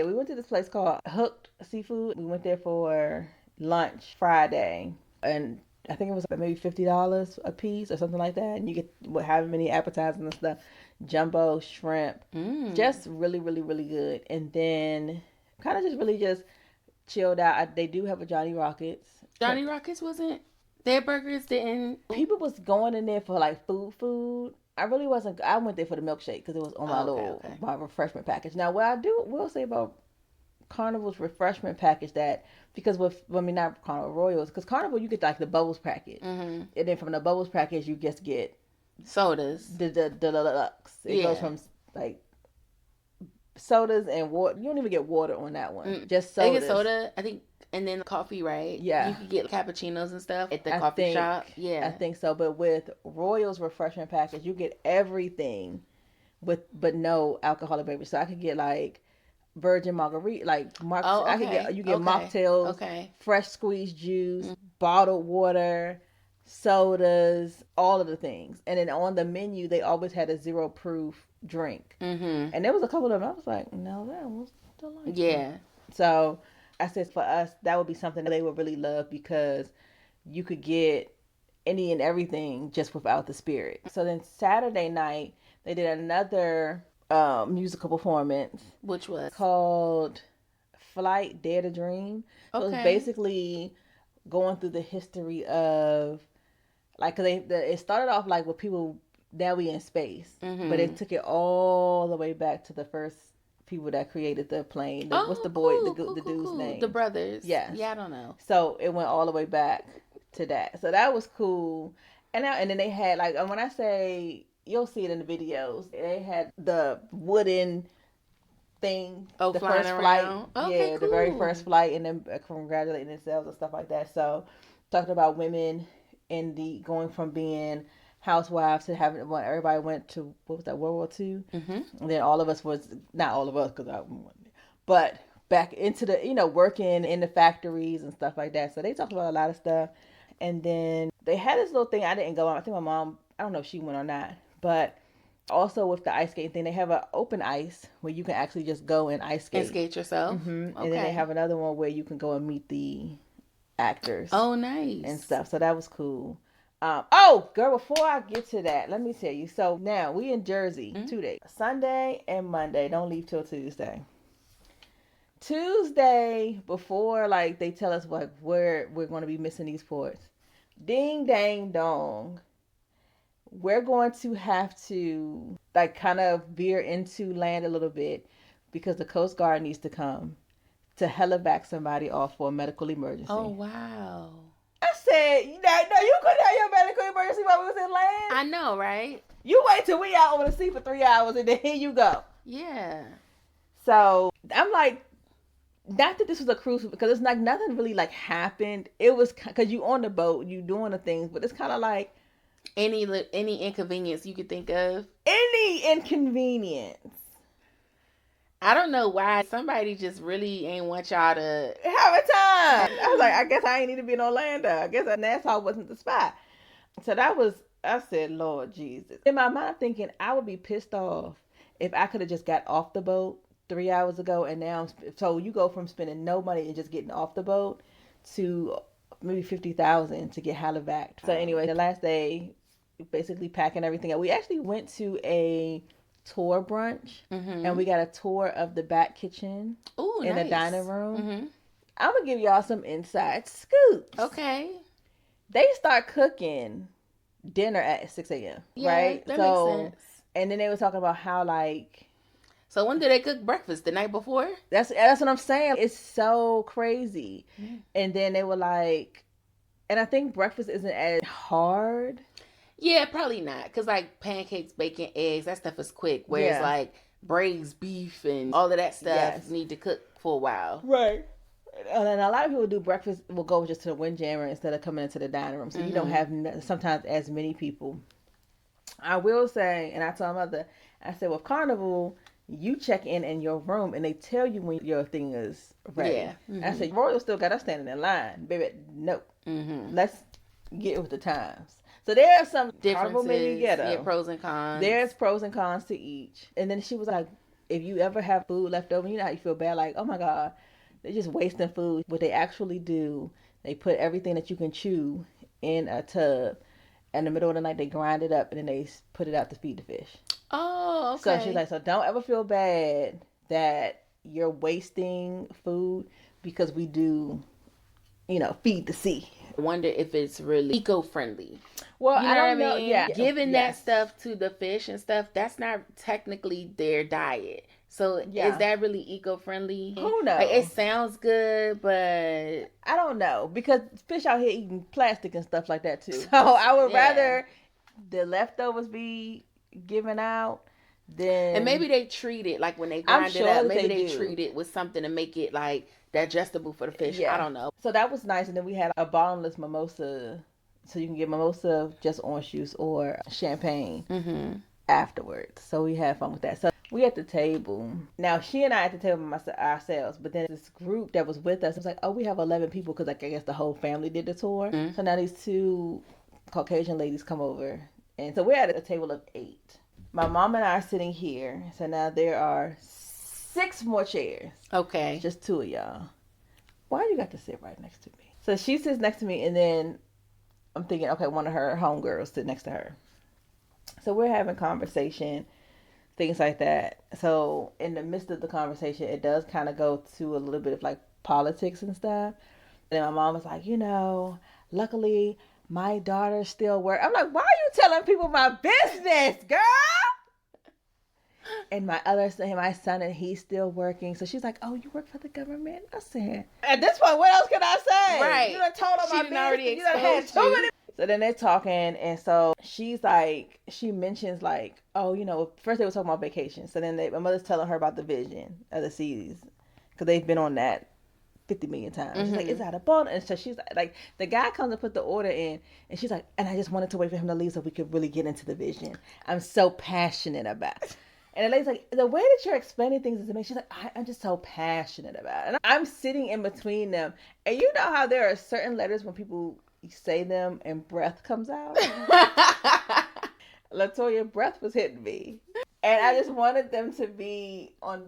We went to this place called Hooked Seafood. We went there for lunch Friday, and I think it was maybe $50 a piece or something like that. And you get however many appetizers and stuff, jumbo shrimp, just really, really, really good. And then kind of just really just chilled out. They do have a Johnny Rockets. Johnny Rockets wasn't. Their burgers didn't. People was going in there for like food. I really wasn't. I went there for the milkshake because it was on my refreshment package. Now, what I will say about Carnival's refreshment package, that because not Carnival Royals, because Carnival you get like the Bubbles package, and then from the Bubbles package you just get sodas. The deluxe. It goes from like sodas and water. You don't even get water on that one. Just sodas. They get soda, I think. And then coffee, right? Yeah. You can get cappuccinos and stuff at the coffee shop. Yeah. I think so. But with Royal's refreshment package, you get everything but no alcoholic beverage. So I could get like virgin margarita, you get mocktails, fresh squeezed juice, bottled water, sodas, all of the things. And then on the menu, they always had a 0 proof drink. Mm-hmm. And there was a couple of them. I was like, no, that was delightful. Yeah. So I said for us, that would be something that they would really love, because you could get any and everything just without the spirit. So then Saturday night, they did another musical performance. Which was? Called Flight Dare to Dream. So it was basically going through the history of, like, cause it started off like with people, now we in space. Mm-hmm. But it took it all the way back to the first people that created the plane. What's the boy, the dude's name? The brothers. Yes. Yeah, I don't know. So it went all the way back to that. So that was cool. And then they had, like, when I say, you'll see it in the videos, they had the wooden thing. Oh, the flying first around. flight. Okay, cool. The very first flight, and then congratulating themselves and stuff like that. So talking about women in going from being housewives to having, when everybody went to, what was that, World War II? Mm-hmm. And then all of us not all of us, because I wasn't there, but back into the, working in the factories and stuff like that. So they talked about a lot of stuff. And then they had this little thing, I didn't go on. I think my mom, I don't know if she went or not, but also with the ice skating thing, they have an open ice where you can actually just go and ice skate. And skate yourself? Mm-hmm. Okay. And then they have another one where you can go and meet the actors. Oh, nice. And stuff. So that was cool. Girl, before I get to that, let me tell you. So now we in Jersey 2 days, Sunday and Monday. Don't leave till Tuesday. Tuesday, before like they tell us like where we're going to be missing these ports, ding dang dong, we're going to have to like kind of veer into land a little bit, because the Coast Guard needs to come to helivac somebody off for a medical emergency. Oh wow. I said, no, you couldn't have your medical emergency while we was in land. I know, right? You wait till we out on the sea for 3 hours and then here you go. Yeah. So I'm like, not that this was a cruise, because it's like nothing really like happened. It was because you on the boat, you doing the things, but it's kind of like any inconvenience you could think of. Any inconvenience. I don't know why somebody just really ain't want y'all to have a time. I was like, I guess I ain't need to be in Orlando. I guess Nassau wasn't the spot. So I said, Lord Jesus. In my mind, thinking I would be pissed off if I could have just got off the boat 3 hours ago, and now, so you go from spending no money and just getting off the boat to maybe $50,000 to get halivac'd. So anyway, the last day, basically packing everything up. We actually went to a tour brunch, and we got a tour of the back kitchen. Ooh, in nice. the dining room. Mm-hmm. I'm gonna give y'all some inside scoops. Okay. They start cooking dinner at 6 a.m. Yeah, right? That makes sense. And then they were talking about how like So when did they cook breakfast? The night before? That's what I'm saying. It's so crazy. And then they were like, and I think breakfast isn't as hard. Yeah, probably not. Because like pancakes, bacon, eggs, that stuff is quick. Whereas like braised beef and all of that stuff need to cook for a while. Right. And then a lot of people do breakfast, will go just to the windjammer instead of coming into the dining room. So you don't have sometimes as many people. I will say, and I told my mother, I said, with Carnival, you check in your room and they tell you when your thing is ready. Yeah. I said, Royal still got us standing in line. Baby, no. Let's get with the times. So there are some differences. Yeah, pros and cons. There's pros and cons to each. And then she was like, if you ever have food left over, you know how you feel bad, like, oh my God, they're just wasting food. What they actually do, they put everything that you can chew in a tub. In the middle of the night, they grind it up and then they put it out to feed the fish. Oh, okay. So she's like, so don't ever feel bad that you're wasting food because we do, feed the sea. I wonder if it's really eco-friendly. Well, you know I don't know. Yeah. Giving that stuff to the fish and stuff, that's not technically their diet. So is that really eco-friendly? Who knows? Like, it sounds good, but I don't know, because fish out here eating plastic and stuff like that too. So I would rather the leftovers be given out than... And maybe they treat it, like when they grind it up, maybe they treat it with something to make it like digestible for the fish. I don't know. So that was nice. And then we had a bottomless mimosa. So you can get mimosa, just orange juice, or champagne afterwards. So we had fun with that. So we at the table. Now, she and I at the table ourselves, but then this group that was with us was like, oh, we have 11 people because I guess the whole family did the tour. So now these two Caucasian ladies come over. And so we're at a table of 8. My mom and I are sitting here. So now there are 6 more chairs. Okay. Just 2 of y'all. Why you got to sit right next to me? So she sits next to me, and then I'm thinking, okay, one of her homegirls sit next to her. So we're having conversation, things like that. So in the midst of the conversation, it does kind of go to a little bit of like politics and stuff. And my mom was like, luckily my daughter still works. I'm like, why are you telling people my business, girl? And my son, and he's still working. So she's like, oh, you work for the government? I said, at this point, what else can I say? Right. You done told her my business. Already you done had too many. So then they're talking, and so she's like, she mentions like, oh, first they were talking about vacation. So then my mother's telling her about the vision of the series, because they've been on that 50 million times. She's like, it's out of bone. And so she's like, the guy comes and put the order in, and she's like, and I just wanted to wait for him to leave so we could really get into the vision. I'm so passionate about it. And the lady's like, the way that you're explaining things is amazing. She's like, I'm just so passionate about it. And I'm sitting in between them. And you know how there are certain letters when people say them and breath comes out? LaToya, breath was hitting me. And I just wanted them to be on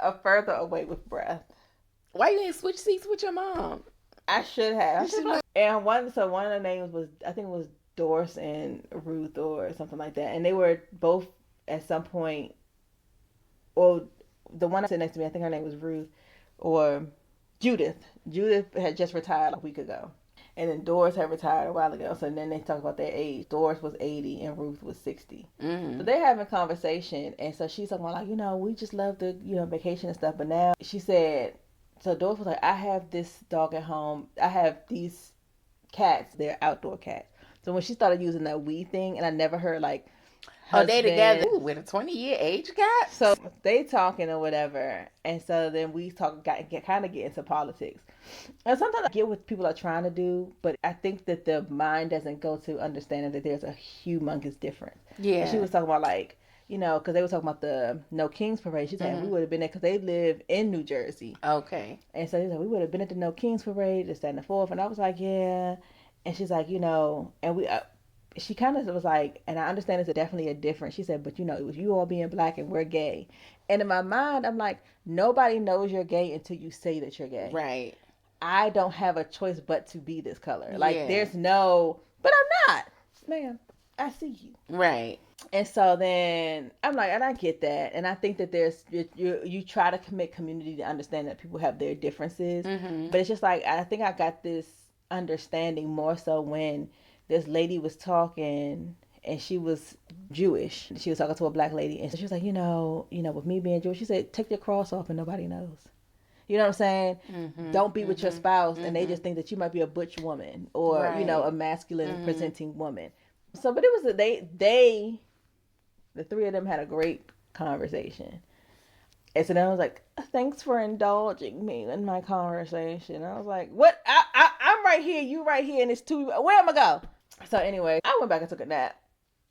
a further away with breath. Why you didn't switch seats with your mom? I should have. And one of the names was, I think it was Doris and Ruth or something like that. And they were both at some point, well, the one sitting next to me, I think her name was Ruth, or Judith. Judith had just retired a week ago. And then Doris had retired a while ago. So then they talk about their age. Doris was 80 and Ruth was 60. So they're having a conversation. And so she's talking about like, we just love the, vacation and stuff. But now she said, so Doris was like, I have this dog at home. I have these cats. They're outdoor cats. So when she started using that we thing, and I never heard like, husband, they together with a 20-year age gap? So they talking or whatever. And so then we kind of get into politics. And sometimes I get what people are trying to do, but I think that the mind doesn't go to understanding that there's a humongous difference. Yeah. And she was talking about like, because they were talking about the No Kings Parade. She said we would have been there because they live in New Jersey. Okay. And so we would have been at the No Kings Parade, this, that, and the fourth. And I was like, yeah. And she's like, and we... she kind of was like, and I understand it's definitely a difference. She said, but it was you all being black and we're gay. And in my mind, I'm like, nobody knows you're gay until you say that you're gay. Right. I don't have a choice but to be this color. Like, there's no, but I'm not. Ma'am, I see you. Right. And so then I'm like, and I get that. And I think that you try to commit community to understand that people have their differences. But it's just like, I think I got this understanding more so when this lady was talking and she was Jewish. She was talking to a black lady, and she was like, with me being Jewish, she said, take your cross off and nobody knows. You know what I'm saying? Don't be with your spouse and they just think that you might be a butch woman or, a masculine presenting woman. So, but it was, the three of them had a great conversation. And so then I was like, thanks for indulging me in my conversation. I was like, what? I'm right here, you right here, and it's two, where am I go? So anyway, I went back and took a nap.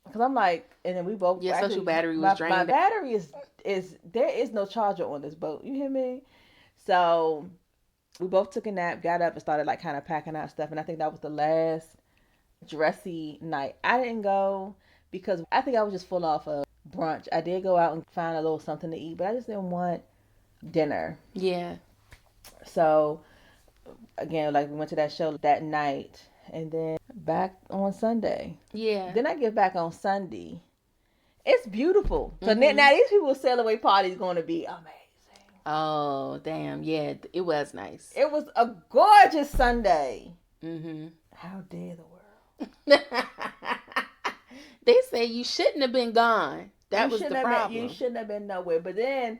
Because I'm like, and then we both. Your social battery was drained. My battery is there is no charger on this boat. You hear me? So we both took a nap, got up, and started like kind of packing out stuff. And I think that was the last dressy night. I didn't go because I think I was just full off of brunch. I did go out and find a little something to eat, but I just didn't want dinner. Yeah. So again, like we went to that show that night. And then back on Sunday. Yeah. Then I get back on Sunday. It's beautiful. So now these people's sail away party is going to be amazing. Oh, damn. Yeah, it was nice. It was a gorgeous Sunday. How dare the world? They say you shouldn't have been gone. That was the problem. You shouldn't have been nowhere. But then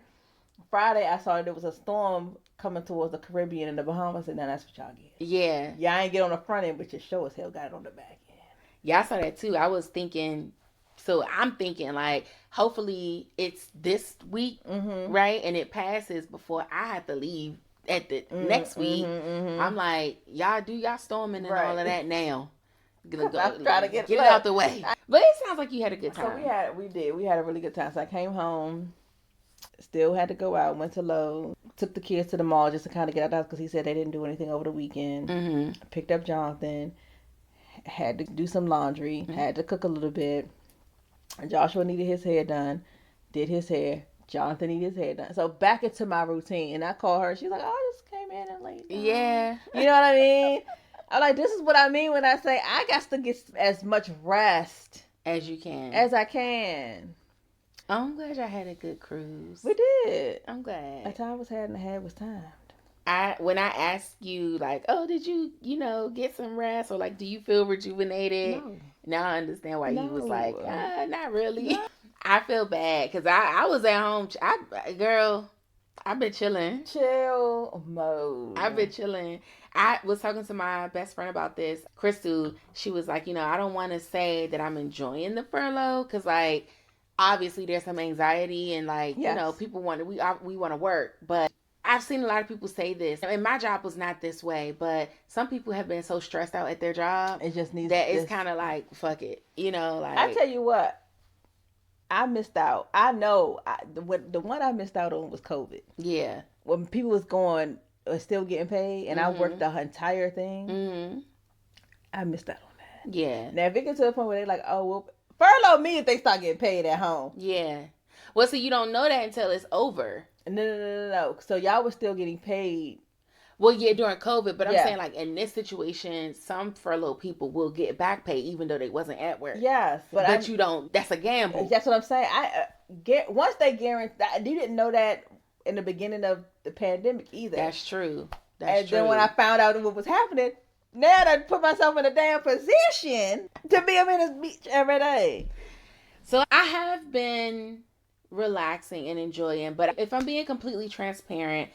Friday I saw there was a storm coming towards the Caribbean and the Bahamas, and now that's what y'all get. Yeah. Y'all ain't get on the front end, but your show as hell got it on the back end. Yeah, I saw that too. I was thinking, so I'm thinking like, hopefully it's this week, right? And it passes before I have to leave at the next week. I'm like, y'all do y'all storming and all of that now. I'm trying to get it out the way. But it sounds like you had a good time. So we had a really good time. So I came home, still had to go out, went to Lowe's, took the kids to the mall just to kind of get out the house because he said they didn't do anything over the weekend. Picked up Jonathan, had to do some laundry, had to cook a little bit. Joshua needed his hair done, did his hair. Jonathan needed his hair done. So back into my routine. And I called her. She's like, oh, I just came in and laid down. Yeah. You know what I mean? I'm like, this is what I mean when I say I got to get as much rest as you can. As I can. I'm glad y'all had a good cruise. We did. I'm glad. A time was had and a half was timed. When I asked you, like, oh, did you, get some rest? Or, like, do you feel rejuvenated? No. Now I understand why you was like, not really. No. I feel bad because I was at home. I've been chilling. Chill mode. I've been chilling. I was talking to my best friend about this, Crystal. She was like, I don't want to say that I'm enjoying the furlough because, like, obviously there's some anxiety and, like, yes. People we want to work. But I've seen a lot of people say this, and my job was not this way, but some people have been so stressed out at their job. It just needs that it's kind of like, fuck it. Like. I tell you what. I missed out. I know. The one I missed out on was COVID. Yeah. When people was still getting paid, and I worked the entire thing, I missed out on that. Yeah. Now, if it gets to the point where they're like, oh, well, furlough me if they start getting paid at home. Yeah. Well, so you don't know that until it's over. No. So y'all were still getting paid. Well, yeah, during COVID, but I'm saying, like, in this situation, some furlough people will get back pay even though they wasn't at work. Yes. But you don't. That's a gamble. That's what I'm saying. Once they guarantee, you didn't know that in the beginning of the pandemic either. That's true. Then when I found out what was happening, now I put myself in a damn position to be in this beach every day. So I have been relaxing and enjoying, but if I'm being completely transparent,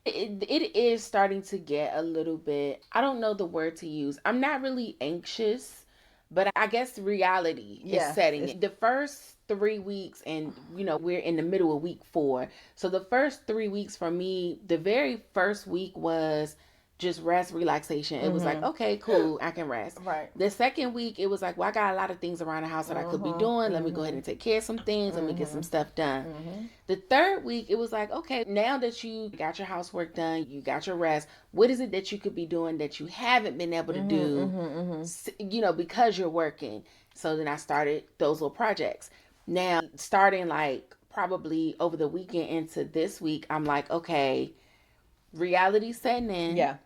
it is starting to get a little bit, I don't know the word to use. I'm not really anxious, but I guess reality is setting in. The first 3 weeks, and we're in the middle of week 4. So the first 3 weeks for me, the very first week was just rest, relaxation. It was like, okay, cool, I can rest. Right. The second week, it was like, well, I got a lot of things around the house that I could be doing. Let me go ahead and take care of some things. Let me get some stuff done. The third week, it was like, okay, now that you got your housework done, you got your rest, what is it that you could be doing that you haven't been able to do, because you're working? So then I started those little projects. Now, starting like probably over the weekend into this week, I'm like, okay, reality setting in. Yeah.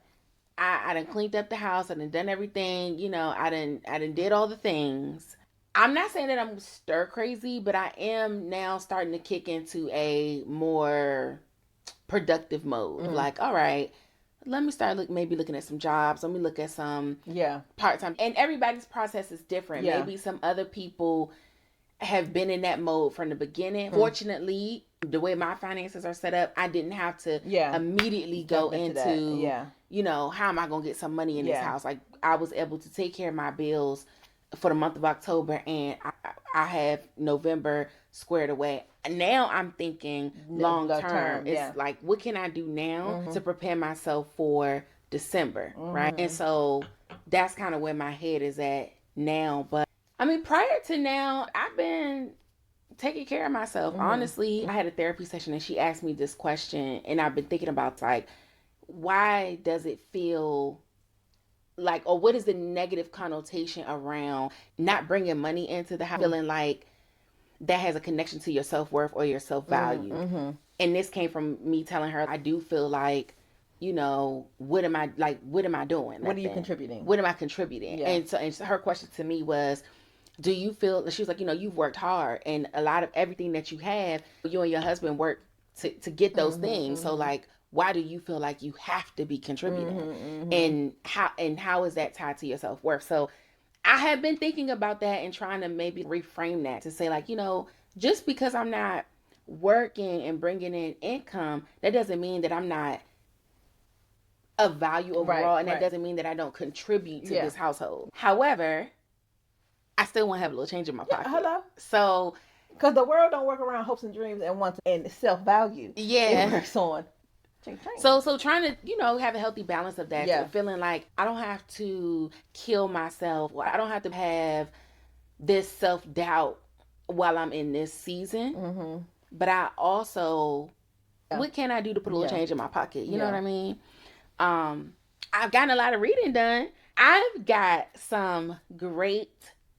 I done cleaned up the house. I done everything. I done did all the things. I'm not saying that I'm stir crazy, but I am now starting to kick into a more productive mode. Like, all right, let me start maybe looking at some jobs. Let me look at some part-time. And everybody's process is different. Yeah. Maybe some other people have been in that mode from the beginning. Fortunately, the way my finances are set up, I didn't have to immediately go into you know, how am I going to get some money in this house? Like, I was able to take care of my bills for the month of October, and I have November squared away. Now I'm thinking long term. It's like, what can I do now to prepare myself for December, right? And so that's kind of where my head is at now. But I mean, prior to now, I've been taking care of myself. Honestly, I had a therapy session and she asked me this question, and I've been thinking about, like, why does it feel like, or what is the negative connotation around not bringing money into the house, feeling like that has a connection to your self-worth or your self-value. And this came from me telling her, I do feel like, you know, what am I doing? What are you contributing? What am I contributing? And so her question to me was, do you feel, she was like, you know, you've worked hard, and a lot of everything that you have, you and your husband work to get those things. So, like, why do you feel like you have to be contributing? And how is that tied to your self-worth? So I have been thinking about that and trying to maybe reframe that to say, like, you know, just because I'm not working and bringing in income, that doesn't mean that I'm not of value overall. And that doesn't mean that I don't contribute to this household. However, I still want to have a little change in my pocket. Hello. So, because the world don't work around hopes and dreams and wants and self-value. It works on. So trying to, you know, have a healthy balance of that. So feeling like I don't have to kill myself. I don't have to have this self-doubt while I'm in this season. But I also, what can I do to put a little change in my pocket? You know what I mean? I've gotten a lot of reading done. I've got some great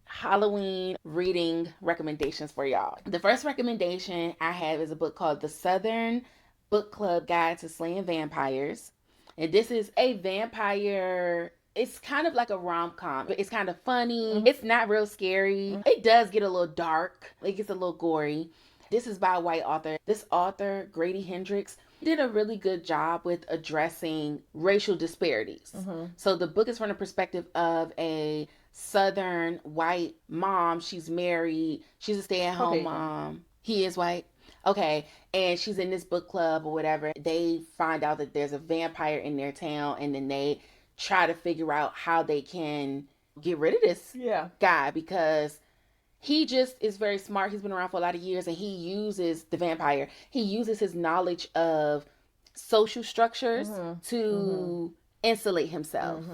Halloween reading recommendations for y'all. The first recommendation I have is a book called The Southern Book Club Guide to Slaying Vampires. And this is a vampire, it's kind of like a rom-com. It's kind of funny. It's not real scary. It does get a little dark. It gets a little gory. This is by a white author. This author, Grady Hendrix, did a really good job with addressing racial disparities. So the book is from the perspective of a Southern white mom. She's married. She's a stay-at-home mom. He is white. Okay. And she's in this book club or whatever. They find out that there's a vampire in their town, and then they try to figure out how they can get rid of this guy, because he just is very smart. He's been around for a lot of years, and he uses the vampire. He uses his knowledge of social structures to insulate himself.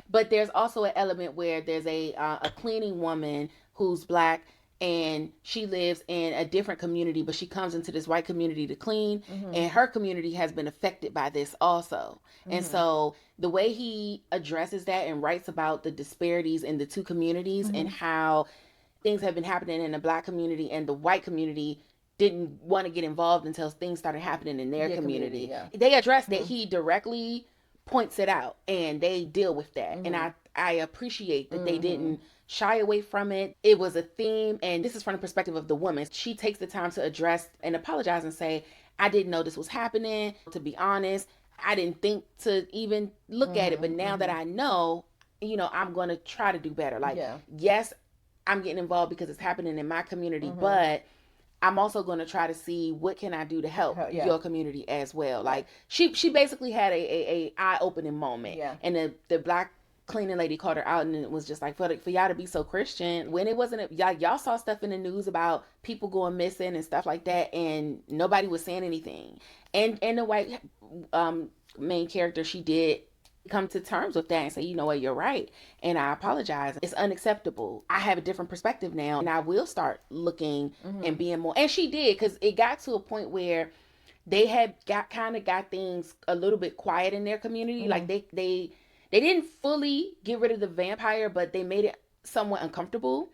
But there's also an element where there's a cleaning woman who's black, and she lives in a different community, but she comes into this white community to clean, and her community has been affected by this also. And so the way he addresses that and writes about the disparities in the two communities and how things have been happening in the black community, and the white community didn't want to get involved until things started happening in their community. They address that. He directly points it out, and they deal with that. And I appreciate that they didn't shy away from it. It was a theme, and this is from the perspective of the woman. She takes the time to address and apologize and say, I didn't know this was happening. To be honest, I didn't think to even look at it, but now that I know, you know, I'm going to try to do better. Like, yes, I'm getting involved because it's happening in my community, but I'm also going to try to see what can I do to help your community as well. Like, she basically had a eye-opening moment. And the black cleaning lady called her out, and it was just like, for y'all to be so Christian, when it wasn't, y'all saw stuff in the news about people going missing and stuff like that, and nobody was saying anything. And the white main character, she did come to terms with that and say, you know what, you're right, and I apologize. It's unacceptable. I have a different perspective now, and I will start looking and being more. And she did, because it got to a point where they had got things a little bit quiet in their community. Like they didn't fully get rid of the vampire, but they made it somewhat uncomfortable.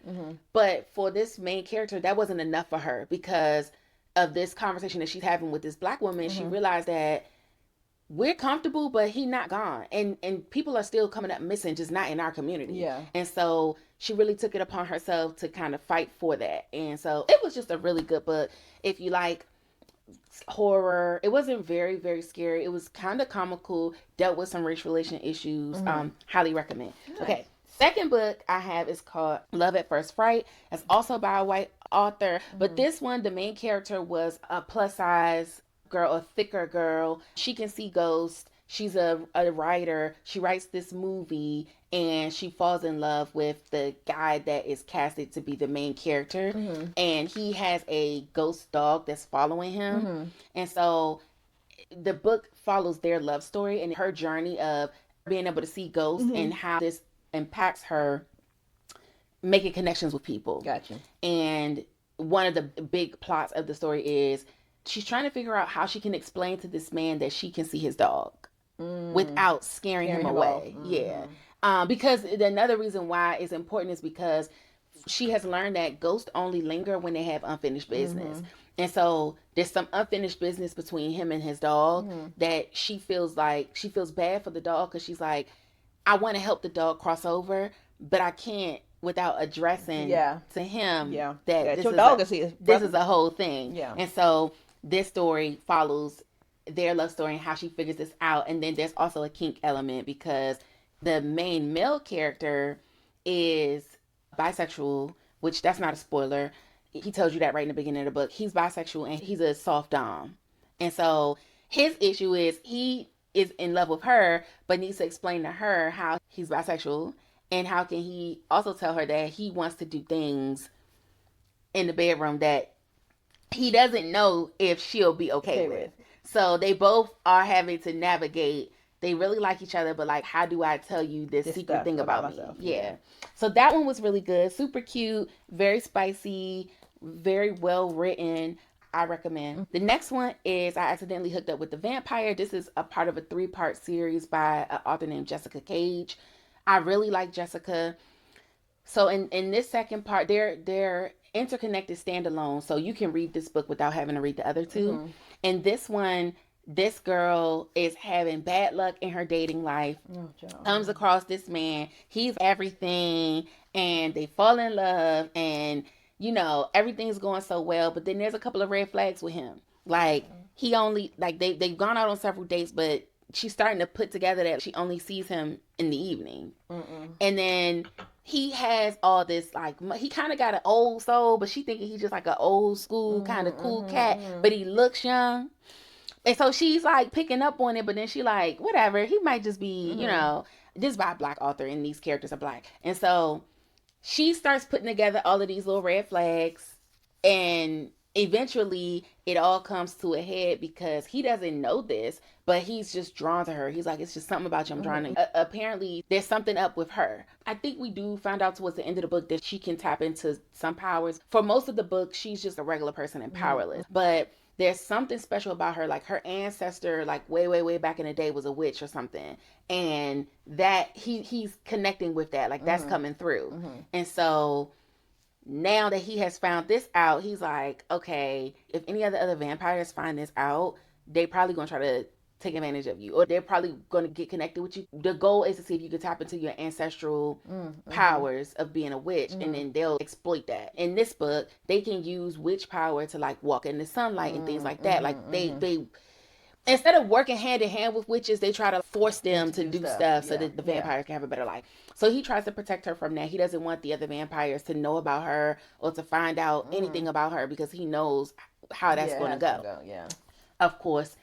But for this main character, that wasn't enough for her, because of this conversation that she's having with this black woman. She realized that we're comfortable, but he not gone, and people are still coming up missing, just not in our community. And so she really took it upon herself to kind of fight for that. And so it was just a really good book. If you like horror. It wasn't very, very scary. It was kind of comical, dealt with some race relation issues. Highly recommend. Nice. Okay. Second book I have is called Love at First Fright. It's also by a white author. But this one, the main character was a plus size girl, a thicker girl. She can see ghosts. She's a writer. She writes this movie and she falls in love with the guy that is casted to be the main character. And he has a ghost dog that's following him. And so the book follows their love story and her journey of being able to see ghosts and how this impacts her making connections with people. Gotcha. And one of the big plots of the story is she's trying to figure out how she can explain to this man that she can see his dog without scaring him away. Yeah. Because another reason why it's important is because she has learned that ghosts only linger when they have unfinished business. And so there's some unfinished business between him and his dog that she feels bad for the dog because she's like, I want to help the dog cross over, but I can't without addressing to him that this is a whole thing. And so this story follows their love story and how she figures this out. And then there's also a kink element because the main male character is bisexual, which that's not a spoiler. He tells you that right in the beginning of the book. He's bisexual and he's a soft dom. And so his issue is he is in love with her, but needs to explain to her how he's bisexual and how can he also tell her that he wants to do things in the bedroom that he doesn't know if she'll be okay with. So they both are having to navigate. They really like each other, but like, how do I tell you this secret thing about myself? Yeah. So that one was really good. Super cute, very spicy, very well written. I recommend. The next one is I Accidentally Hooked Up with the Vampire. This is a part of a 3-part series by an author named Jessica Cage. I really like Jessica. So in this second part, they're interconnected standalone. So you can read this book without having to read the other two. And this one, this girl is having bad luck in her dating life. Comes across this man. He's everything. And they fall in love. And, you know, everything's going so well. But then there's a couple of red flags with him. Like, he only, like, they've gone out on several dates, but she's starting to put together that she only sees him in the evening. And then he has all this, like, he kind of got an old soul, but she thinking he's just like an old school kind of cool cat, but he looks young. And so she's like picking up on it, but then she like, whatever, he might just be, you know, this is by a black author and these characters are black. And so she starts putting together all of these little red flags and eventually it all comes to a head because he doesn't know this, but he's just drawn to her. He's like, it's just something about you I'm drawn to. Apparently there's something up with her. I think we do find out towards the end of the book that she can tap into some powers. For most of the book, she's just a regular person and powerless. But there's something special about her. Like her ancestor, like way, way, way back in the day was a witch or something. And that he's connecting with that. Like that's coming through. And so now that he has found this out, he's like, okay, if any of the other vampires find this out, they probably going to try to take advantage of you, or they're probably going to get connected with you. The goal is to see if you can tap into your ancestral powers of being a witch, and then they'll exploit that. In this book, they can use witch power to like walk in the sunlight and things like that. Like they instead of working hand in hand with witches, they try to force them to do stuff so that the vampires can have a better life. So he tries to protect her from that. He doesn't want the other vampires to know about her or to find out anything about her because he knows how that's going to go. Of course,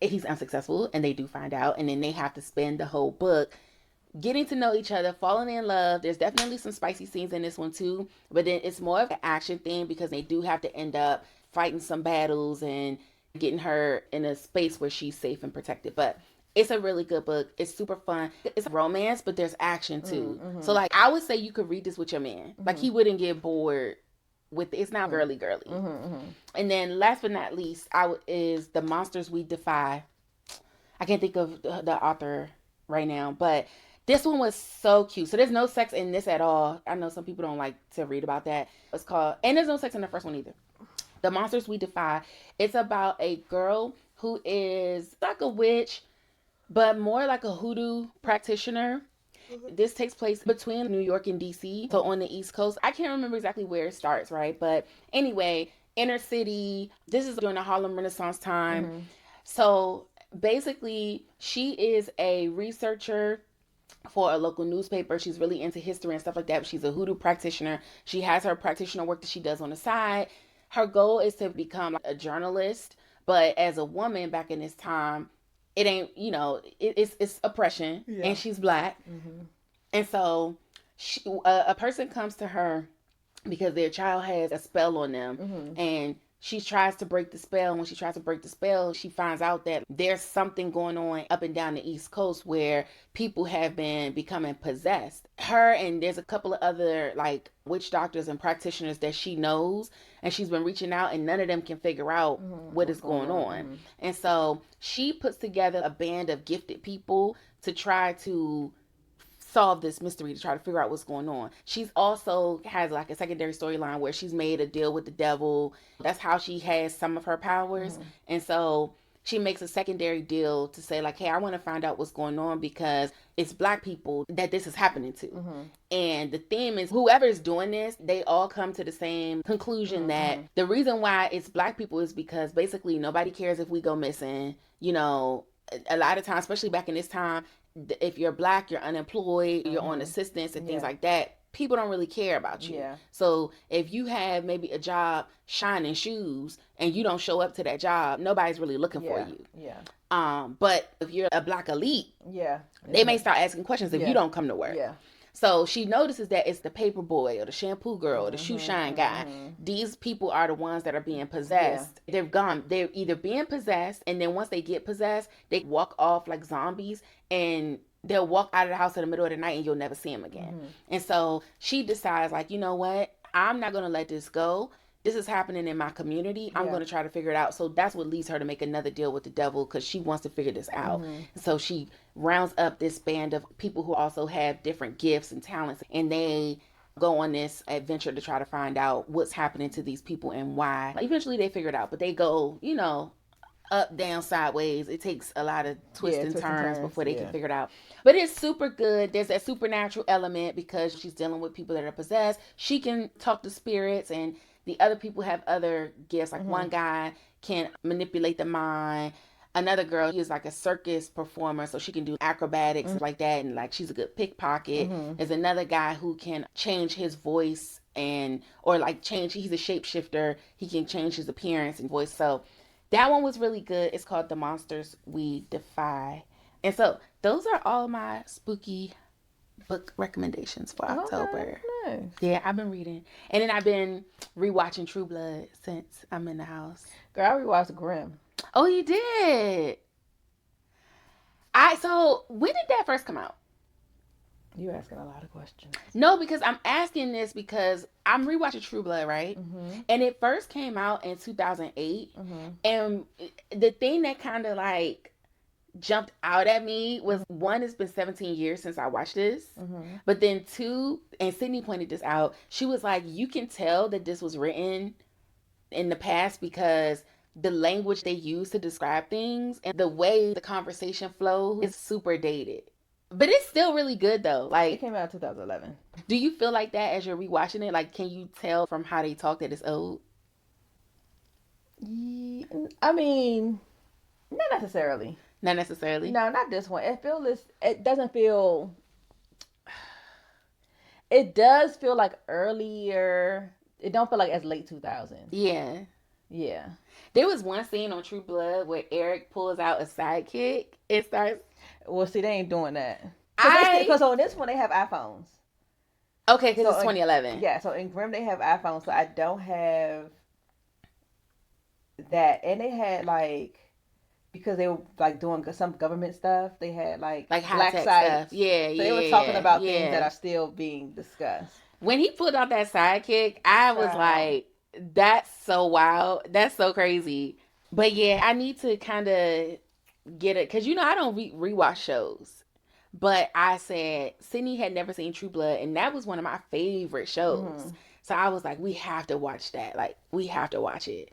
he's unsuccessful and they do find out, and then they have to spend the whole book getting to know each other, falling in love. There's definitely some spicy scenes in this one too, but then it's more of an action thing because they do have to end up fighting some battles and getting her in a space where she's safe and protected. But it's a really good book. It's super fun. It's romance, but there's action too. So like I would say you could read this with your man. Like he wouldn't get bored with it. It's not girly. And then last but not least, is The Monsters We Defy. I can't think of the author right now, but this one was so cute. So there's no sex in this at all. I know some people don't like to read about that. It's called, and there's no sex in the first one either. The Monsters We Defy. It's about a girl who is like a witch, but more like a hoodoo practitioner. This takes place between New York and DC, so on the East Coast. I can't remember exactly where it starts, right? But anyway, inner city. This is during the Harlem Renaissance time. So basically, she is a researcher for a local newspaper. She's really into history and stuff like that. She's a hoodoo practitioner. She has her practitioner work that she does on the side. Her goal is to become a journalist, but as a woman back in this time, it ain't, it's oppression, and she's Black. And so a person comes to her because their child has a spell on them, and she tries to break the spell. When she tries to break the spell, she finds out that there's something going on up and down the East Coast where people have been becoming possessed. Her and there's a couple of other like witch doctors and practitioners that she knows, and she's been reaching out, and none of them can figure out what is going on. And so she puts together a band of gifted people to try to solve this mystery, to try to figure out what's going on. She's also has like a secondary storyline where she's made a deal with the devil. That's how she has some of her powers. And so she makes a secondary deal to say like, hey, I want to find out what's going on because it's Black people that this is happening to. And the theme is whoever's doing this, they all come to the same conclusion that the reason why it's Black people is because basically nobody cares if we go missing. A lot of times, especially back in this time, if you're Black, you're unemployed, you're on assistance and things like that, people don't really care about you. So if you have maybe a job shining shoes and you don't show up to that job, nobody's really looking for you. But if you're a Black elite, they may start asking questions if you don't come to work. So she notices that it's the paper boy or the shampoo girl or the shoe shine guy. These people are the ones that are being possessed. They're either being possessed, and then once they get possessed, they walk off like zombies, and they'll walk out of the house in the middle of the night and you'll never see them again. And so she decides like, you know what? I'm not going to let this go. This is happening in my community. I'm going to try to figure it out. So that's what leads her to make another deal with the devil because she wants to figure this out. So she rounds up this band of people who also have different gifts and talents, and they go on this adventure to try to find out what's happening to these people and why. Eventually they figure it out, but they go, up, down, sideways. It takes a lot of twists and turns before they can figure it out. But it's super good. There's that supernatural element because she's dealing with people that are possessed. She can talk to spirits, and the other people have other gifts. Like one guy can manipulate the mind. Another girl is like a circus performer, so she can do acrobatics like that, and like she's a good pickpocket. There's another guy who can change his voice he's a shapeshifter. He can change his appearance and voice. So that one was really good. It's called The Monsters We Defy. And so those are all my spooky book recommendations for October. Nice. Yeah, I've been reading. And then I've been rewatching True Blood since I'm in the house. Girl, I rewatched Grimm. Oh, you did? So when did that first come out? You're asking a lot of questions. No, because I'm asking this because I'm rewatching True Blood, right? And it first came out in 2008. And the thing that kind of like jumped out at me was, one, it's been 17 years since I watched this. But then two, and Sydney pointed this out, she was like, you can tell that this was written in the past because the language they use to describe things and the way the conversation flows is super dated. But it's still really good though. Like, it came out in 2011. Do you feel like that as you're rewatching it? Like, can you tell from how they talk that it's old? I mean, not necessarily. Not necessarily? No, not this one. It doesn't feel... It does feel like earlier. It don't feel like as late 2000s. Yeah. Yeah. There was one scene on True Blood where Eric pulls out a sidekick. It starts... Well, see, they ain't doing that. Because on this one, they have iPhones. Okay, because it's 2011. Yeah, so in Grimm, they have iPhones, so I don't have that. And they had, like, because they were, like, doing some government stuff, they had, like black sites. Stuff. Yeah, so they were talking about things that are still being discussed. When he pulled out that sidekick, I was like, that's so wild. That's so crazy. But, yeah, I need to kind of get it. Because, I don't rewatch shows. But I said, Sydney had never seen True Blood, and that was one of my favorite shows. So I was like, we have to watch that. Like, we have to watch it.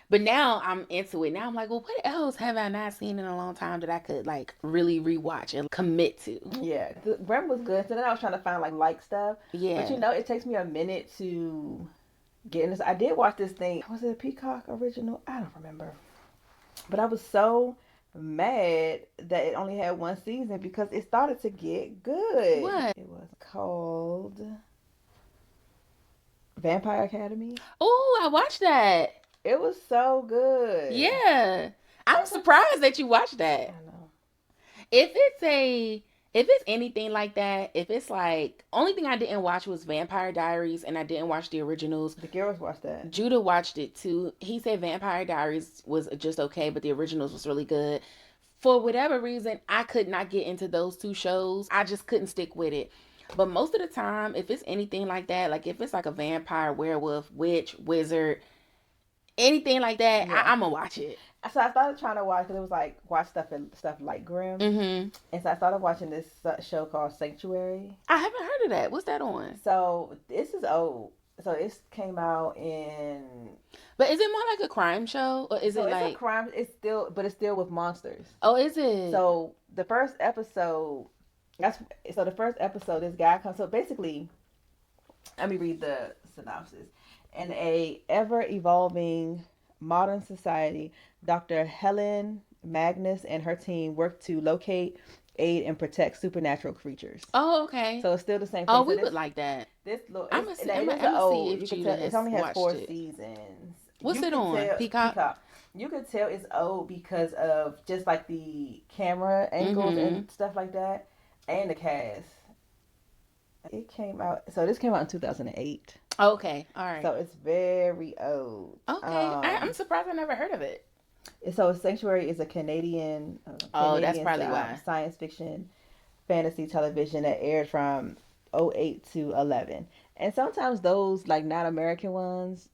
But now I'm into it. Now I'm like, well, what else have I not seen in a long time that I could, like, really rewatch and commit to? Yeah. Grimm was good. So then I was trying to find, like stuff. Yeah. But, it takes me a minute to getting this. I did watch this thing. Was it a Peacock original? I don't remember. But I was so mad that it only had one season because it started to get good. What? It was called Vampire Academy. Oh, I watched that. It was so good. Yeah. I'm surprised that you watched that. I know. If it's anything like that, if it's like, only thing I didn't watch was Vampire Diaries, and I didn't watch the originals. The girls watched that. Judah watched it too. He said Vampire Diaries was just okay, but the originals was really good. For whatever reason, I could not get into those two shows. I just couldn't stick with it. But most of the time, if it's anything like that, like if it's like a vampire, werewolf, witch, wizard, anything like that, yeah. I'm gonna watch it. So I started trying to watch because it was like watch stuff like Grimm, and so I started watching this show called Sanctuary. I haven't heard of that. What's that on? So this is old. So it came out in. But is it more like a crime show, or is it like it's a crime? It's still with monsters. Oh, is it? So the first episode. The first episode. This guy comes. So basically, let me read the synopsis. In a ever-evolving modern society, Dr. Helen Magnus and her team work to locate, aid, and protect supernatural creatures. Oh, okay. So it's still the same thing. Oh, we would like that. I'm gonna see if it only has 4 seasons. What's it on? Peacock? You could tell it's old because of just like the camera angles and stuff like that, and the cast. This came out in 2008. Okay, all right. So it's very old. Okay, I'm surprised I never heard of it. So Sanctuary is a Canadian that's probably why. Science fiction fantasy television that aired from 2008 to 2011. And sometimes those like not American ones,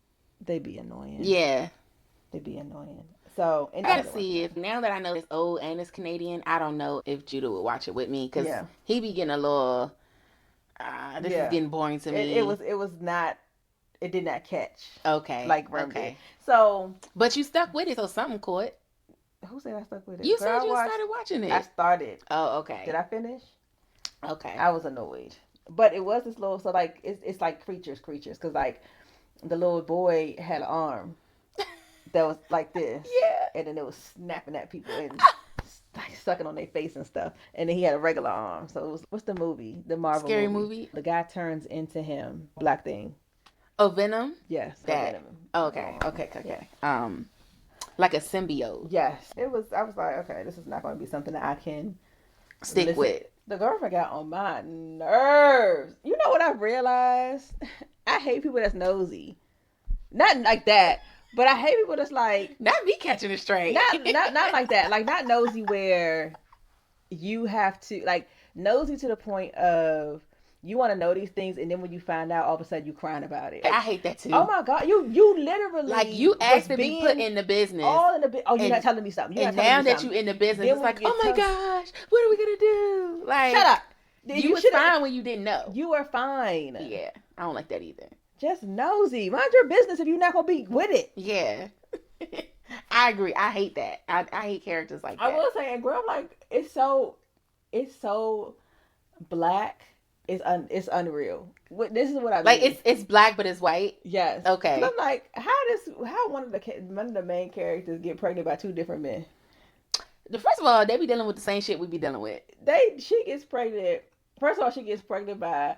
they be annoying. Yeah. They be annoying. So I gotta see if now that I know it's old and it's Canadian, I don't know if Judah would watch it with me because he be getting a little. This is getting boring to me. It did not catch. Okay. Like Rim did. So. But you stuck with it, so something caught. Who said I stuck with it? You said you started watching it. I started. Oh, okay. Did I finish? Okay. I was annoyed. But it was this little, so like, it's like creatures. Because like, the little boy had an arm that was like this. Yeah. And then it was snapping at people and like sucking on their face and stuff. And then he had a regular arm. So it was, what's the movie? The Marvel Scary movie? The guy turns into him. Black thing. Oh, Venom? Yes. That. Venom. Okay. Yeah. Like a symbiote. Yes. I was like, okay, this is not going to be something that I can stick with. The girlfriend got on my nerves. You know what I've realized? I hate people that's nosy. Not like that. But I hate people that's like... Not me catching it straight. Not like that. Like, not nosy where you have to... Like, nosy to the point of you want to know these things, and then when you find out, all of a sudden you crying about it. I hate that too. Oh, my God. You literally... Like, you asked to be put in the business. All in the... Oh, you're not telling me something. And now that you're in the business, it's like, oh, my gosh, what are we going to do? Like... Shut up. You was fine when you didn't know. You were fine. Yeah. I don't like that either. Just nosy. Mind your business if you're not going to be with it. Yeah. I agree. I hate that. I hate characters like that. I will say, and girl, like, it's so black. It's unreal. This is what I mean. Like, it's black, but it's white? Yes. Okay. I'm like, how one of the main characters get pregnant by 2 different men? First of all, they be dealing with the same shit we be dealing with. She gets pregnant. First of all, she gets pregnant by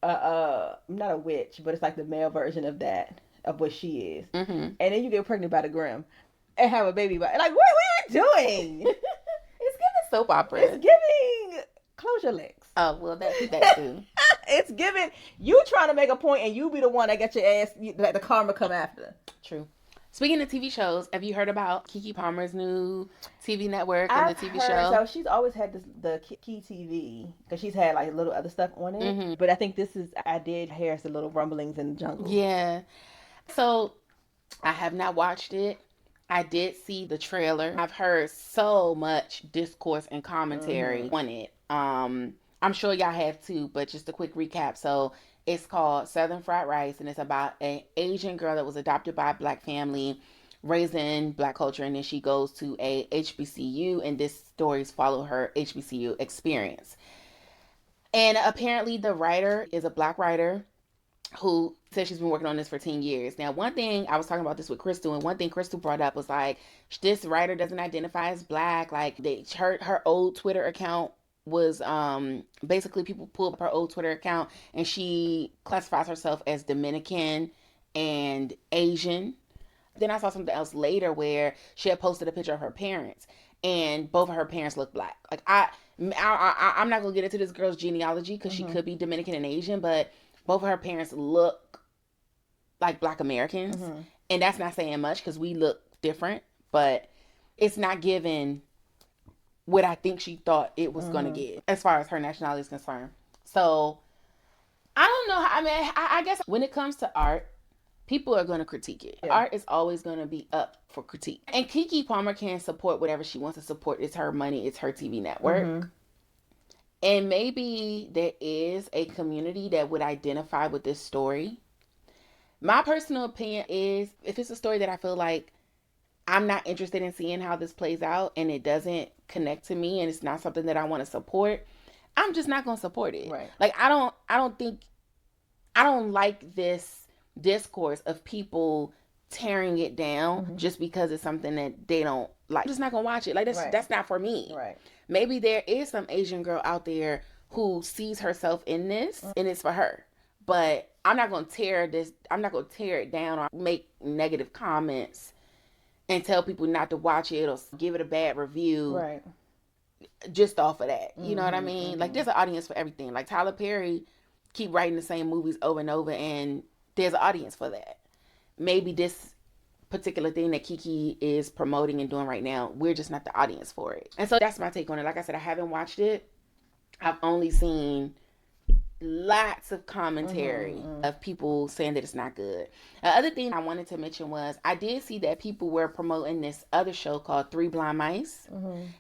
not a witch, but it's like the male version of what she is. Mm-hmm. And then you get pregnant by the Grimm and have a baby by, like, what are you doing? It's giving soap opera. It's giving close your legs. Oh, well, that too. It's giving you trying to make a point and you be the one that got your ass, like the karma come after. True. Speaking of TV shows, have you heard about Kiki Palmer's new TV network and the TV show? So she's always had the Key TV because she's had like a little other stuff on it. Mm-hmm. But I think I did hear some little rumblings in the jungle. Yeah. So I have not watched it. I did see the trailer. I've heard so much discourse and commentary on it. I'm sure y'all have too, but just a quick recap. So it's called Southern Fried Rice, and it's about an Asian girl that was adopted by a black family, raised in black culture, and then she goes to a HBCU, and this stories follow her HBCU experience. And apparently the writer is a black writer, who said she's been working on this for 10 years. Now, one thing, I was talking about this with Crystal, and one thing Crystal brought up was like, this writer doesn't identify as black. Like, her old Twitter account was basically people pulled up her old Twitter account, and she classifies herself as Dominican and Asian. Then I saw something else later where she had posted a picture of her parents, and both of her parents look black. Like, I'm not gonna get into this girl's genealogy because she could be Dominican and Asian, but both of her parents look like black Americans. And that's not saying much because we look different, but it's not given what I think she thought it was going to get as far as her nationality is concerned. So I don't know. I mean, I guess when it comes to art, people are going to critique it. Yeah. Art is always going to be up for critique. And Kiki Palmer can support whatever she wants to support. It's her money. It's her TV network. And maybe there is a community that would identify with this story. My personal opinion is, if it's a story that I feel like I'm not interested in seeing how this plays out and it doesn't connect to me and it's not something that I want to support, I'm just not going to support it. Right. Like, I don't like this discourse of people tearing it down just because it's something that they don't like. I'm just not going to watch it. Like, that's not for me. Right. Maybe there is some Asian girl out there who sees herself in this and it's for her. But I'm not going to tear it down or make negative comments and tell people not to watch it or give it a bad review. Right. Just off of that. You know what I mean? Like, there's an audience for everything. Like, Tyler Perry keep writing the same movies over and over, and there's an audience for that. Maybe this particular thing that Kiki is promoting and doing right now, we're just not the audience for it. And so that's my take on it. Like I said, I haven't watched it. I've only seen lots of commentary of people saying that it's not good. The other thing I wanted to mention was I did see that people were promoting this other show called Three Blind Mice.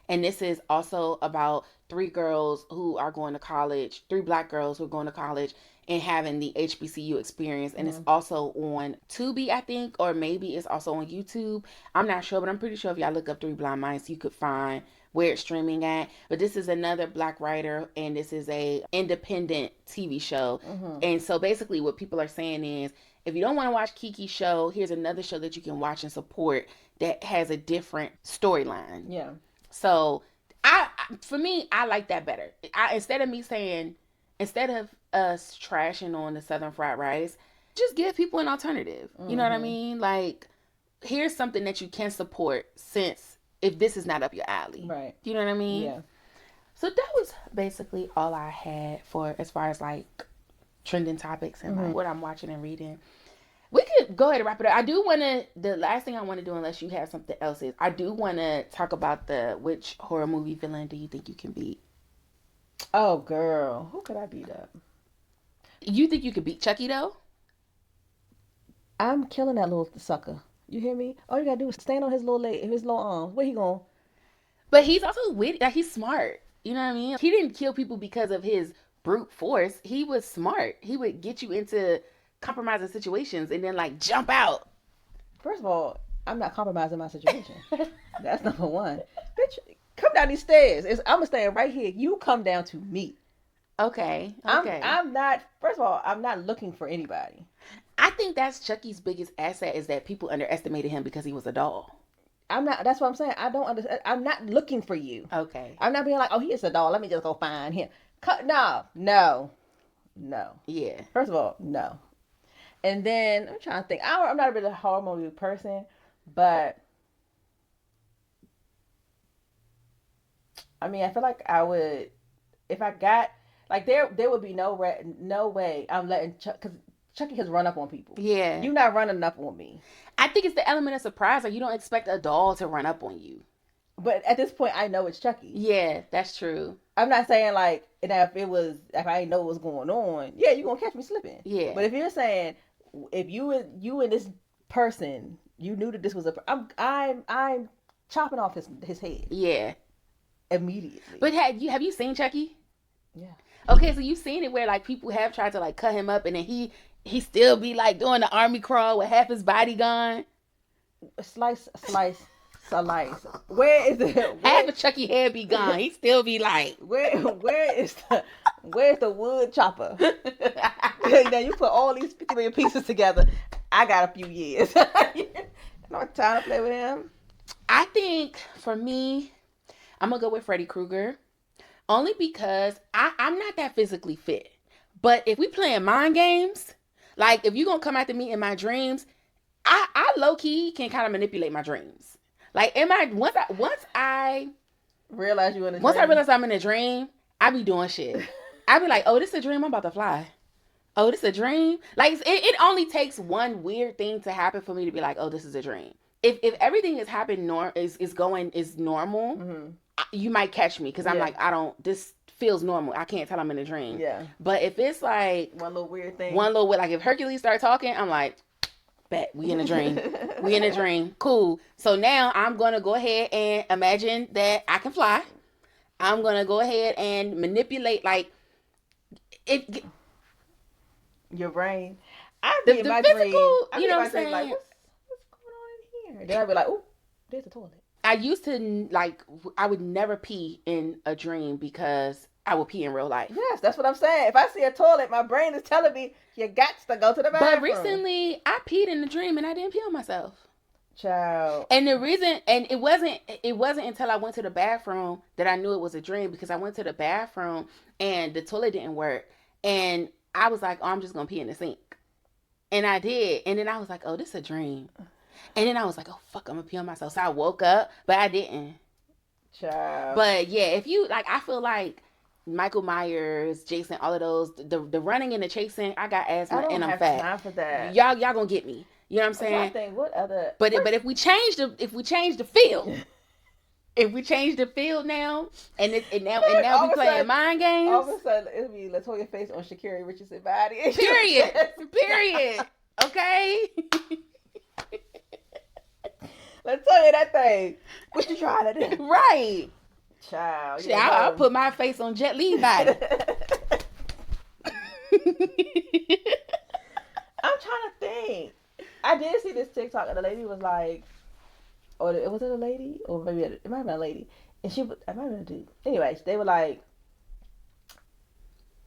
And this is also about three girls who are going to college, three black girls who are going to college and having the HBCU experience. And it's also on Tubi, I think, or maybe it's also on YouTube. I'm not sure, but I'm pretty sure if y'all look up Three Blind Mice, you could find where it's streaming at. But this is another black writer, and this is a independent TV show. And so basically what people are saying is, if you don't want to watch Kiki's show, here's another show that you can watch and support that has a different storyline. Yeah. So for me, I like that better. Instead of us trashing on the Southern Fried Rice, just give people an alternative. You know what I mean? Like, here's something that you can support since if this is not up your alley. Right. You know what I mean? Yeah. So that was basically all I had for as far as like trending topics and like what I'm watching and reading. We could go ahead and wrap it up. I do want to, the last thing I want to do, unless you have something else, is I do want to talk about which horror movie villain do you think you can beat? Oh, girl. Who could I beat up? You think you could beat Chucky, though? I'm killing that little sucker. You hear me? All you gotta do is stand on his little leg, his little arm. Where he going? But he's also witty. Like, he's smart. You know what I mean? He didn't kill people because of his brute force. He was smart. He would get you into compromising situations and then, like, jump out. First of all, I'm not compromising my situation. That's number one. Bitch, come down these stairs. I'm gonna stand right here. You come down to me. Okay. I'm not, first of all, I'm not looking for anybody. I think that's Chucky's biggest asset, is that people underestimated him because he was a doll. That's what I'm saying. I don't understand. I'm not looking for you. Okay. I'm not being like, oh, he is a doll. Let me just go find him. No. Yeah. First of all, no. And then, I'm trying to think. I'm not a really horror movie person, but I mean, I feel like I would, if I got, like, there would be no way I'm letting because Chucky has run up on people. Yeah. You're not running up on me. I think it's the element of surprise. Like, you don't expect a doll to run up on you. But at this point, I know it's Chucky. Yeah, that's true. I'm not saying, like, if I didn't know what was going on, yeah, you're going to catch me slipping. Yeah. But if you're saying, if you and this person, you knew that this was I'm chopping off his head. Yeah. Immediately. But have you seen Chucky? Yeah. Okay, so you've seen it where, like, people have tried to, like, cut him up and then he still be, like, doing the army crawl with half his body gone. Slice. So like, where is it? Half of Chucky head be gone. He still be like, where's the wood chopper? Now you put all these 50 million pieces together. I got a few years. No time to play with him. I think for me, I'm gonna go with Freddy Krueger, only because I'm not that physically fit. But if we playing mind games, like if you gonna come after me in my dreams, I low key can kind of manipulate my dreams. Like once I realize you in a dream. Once I realize I'm in a dream, I be doing shit. I be like, oh, this is a dream. I'm about to fly. Oh, this is a dream. Like it only takes one weird thing to happen for me to be like, oh, this is a dream. If everything is happening is normal, mm-hmm. You might catch me because I'm like, this feels normal. I can't tell I'm in a dream. Yeah. But if it's like one little weird thing, like if Hercules start talking, I'm like, bet we in a dream. We in a dream. Cool. So now I'm gonna go ahead and imagine that I can fly. I'm gonna go ahead and manipulate like it. Your brain. I be in my physical, dream. You know what I'm saying? Like, what's going on in here? Then I'd be like, oh, there's a toilet. I used to I would never pee in a dream because I would pee in real life. Yes, that's what I'm saying. If I see a toilet, my brain is telling me you got to go to the bathroom. But recently, I peed in a dream and I didn't pee on myself. Child. And the reason, and it wasn't until I went to the bathroom that I knew it was a dream, because I went to the bathroom and the toilet didn't work, and I was like, oh, I'm just gonna pee in the sink, and I did, and then I was like, oh, this is a dream. And then I was like, oh, fuck, I'm going to pee on myself. So I woke up, but I didn't. Child. But, yeah, if you, like, I feel like Michael Myers, Jason, all of those, the running and the chasing, I got asthma and I'm fat. I don't have time for that. Y'all going to get me. You know what I'm saying? I think, what other... But if we change the field, if we change the field now, and now we playing mind games. All of a sudden, it'll be LaToya face on Sha'Carri Richardson body. Period. Okay? Let's tell you that thing. What you trying to do? Right. Child. Shit, I'll put my face on Jet Li body. I'm trying to think. I did see this TikTok and the lady was like, or was it a lady? Or maybe it might have been a lady. And it might have been a dude. Anyways, they were like,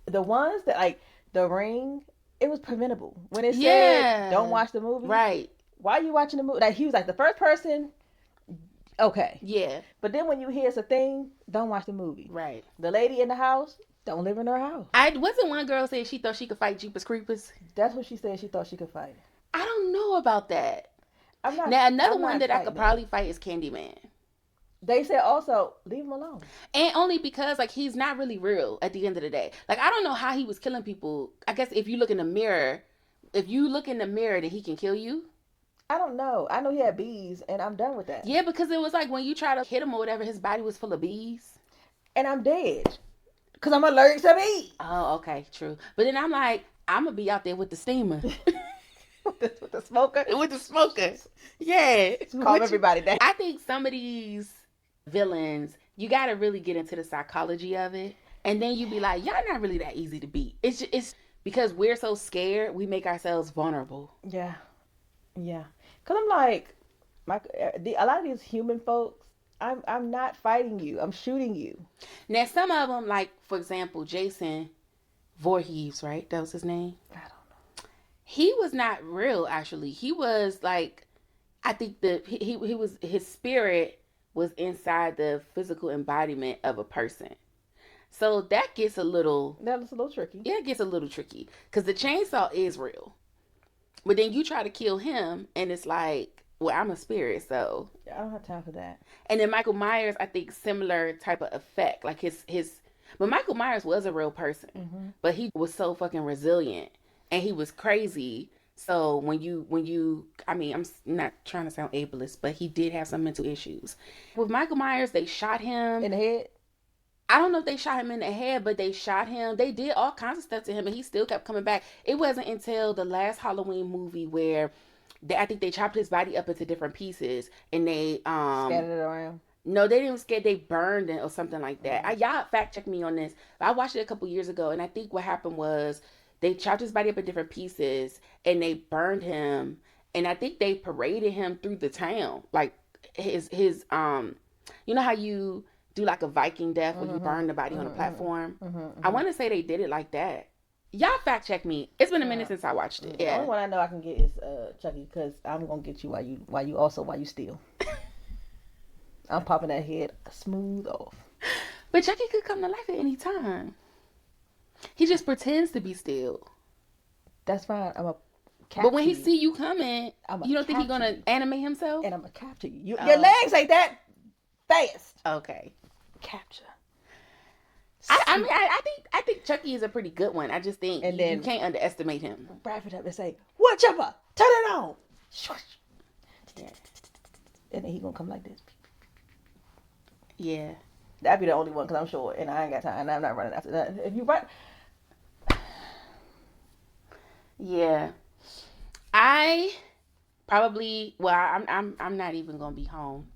the ones that like, The Ring, it was preventable. When it said, don't watch the movie. Right. Why are you watching the movie? Like, he was like, the first person, okay. Yeah. But then when you hear it's a thing, don't watch the movie. Right. The lady in the house, don't live in her house. Wasn't one girl saying she thought she could fight Jeepers Creepers? That's what she said she thought she could fight. I don't know about that. Another one that I could probably fight is Candyman. They said also, leave him alone. And only because, like, he's not really real at the end of the day. Like, I don't know how he was killing people. I guess if you look in the mirror, then he can kill you. I don't know. I know he had bees, and I'm done with that. Yeah, because it was like when you try to hit him or whatever, his body was full of bees. And I'm dead. Because I'm allergic to bees. Oh, okay, true. But then I'm like, I'm going to be out there with the steamer. with the smoker? With the smoker. Yeah. Calm everybody down. I think some of these villains, you got to really get into the psychology of it. And then you be like, y'all not really that easy to beat. It's because we're so scared, we make ourselves vulnerable. Yeah. Yeah. Because I'm like, a lot of these human folks, I'm not fighting you. I'm shooting you. Now, some of them, like, for example, Jason Voorhees, right? That was his name? I don't know. He was not real, actually. He was, like, I think his spirit was inside the physical embodiment of a person. So that gets a little... That's a little tricky. Yeah, it gets a little tricky. Because the chainsaw is real. But then you try to kill him, and it's like, well, I'm a spirit, so... I don't have time for that. And then Michael Myers, I think, similar type of effect. Like, But Michael Myers was a real person. Mm-hmm. But he was so fucking resilient. And he was crazy. So when you... I mean, I'm not trying to sound ableist, but he did have some mental issues. With Michael Myers, they shot him... In the head? I don't know if they shot him in the head, but they shot him. They did all kinds of stuff to him, and he still kept coming back. It wasn't until the last Halloween movie where I think they chopped his body up into different pieces, and they scattered it around. No, they didn't scare. They burned it or something like that. Y'all fact check me on this. I watched it a couple years ago, and I think what happened was they chopped his body up in different pieces, and they burned him, and I think they paraded him through the town, like his you know how you do like a Viking death where you burn the body on a platform? I want to say they did it like that. Y'all fact check me. It's been a minute since I watched it. The only one I know I can get is Chucky, because I'm gonna get you while you steal. I'm popping that head smooth off. But Chucky could come to life at any time. He just pretends to be still. That's fine. I'm a. But when he see you coming, you don't think he's gonna animate himself? And I'm gonna capture you. Your legs ain't that fast. Okay. Capture. I think Chucky is a pretty good one. I just think you can't underestimate him. Wrap it up and say, "What, Chopper? Turn it on." Yeah. And then he gonna come like this. Yeah. That'd be the only one, because I'm short and I ain't got time and I'm not running after that. If you run. Yeah. I probably, I'm not even gonna be home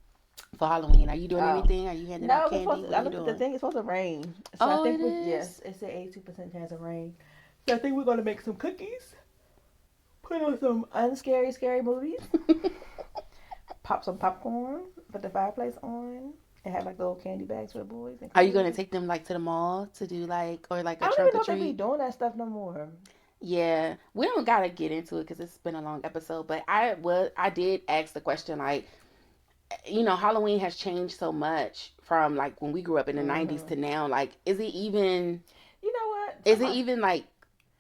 for Halloween. Are you doing anything? Are you handing out candy? I looked at the thing. It's supposed to rain. So I think yes, it's an 82% chance of rain. So I think we're gonna make some cookies, put on some scary movies, pop some popcorn, put the fireplace on, and have like little candy bags for the boys. Are you gonna take them like to the mall to do like a trunk or treat? I don't even know if they be doing that stuff no more. Yeah, we don't gotta get into it because it's been a long episode. But I did ask the question, like, you know, Halloween has changed so much from like when we grew up in the 90s to now. Like, is it even? You know what? Is it even like?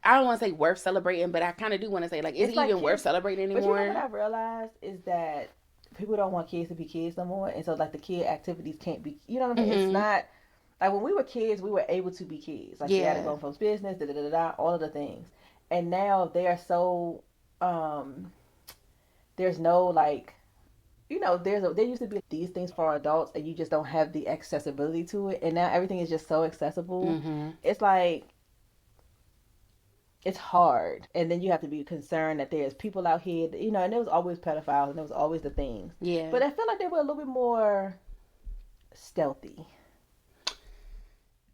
I don't want to say worth celebrating, but I kind of do want to say like, is it even worth celebrating anymore? But you know what I've realized is that people don't want kids to be kids no more, and so like the kid activities can't be. You know what I mean? It's not like when we were kids, we were able to be kids. Like, you had to go from business, all of the things. And now they are so, there's no like, you know, there used to be these things for adults and you just don't have the accessibility to it. And now everything is just so accessible. It's like, it's hard. And then you have to be concerned that there's people out here, you know, and there was always pedophiles and there was always the things. Yeah. But I feel like they were a little bit more stealthy.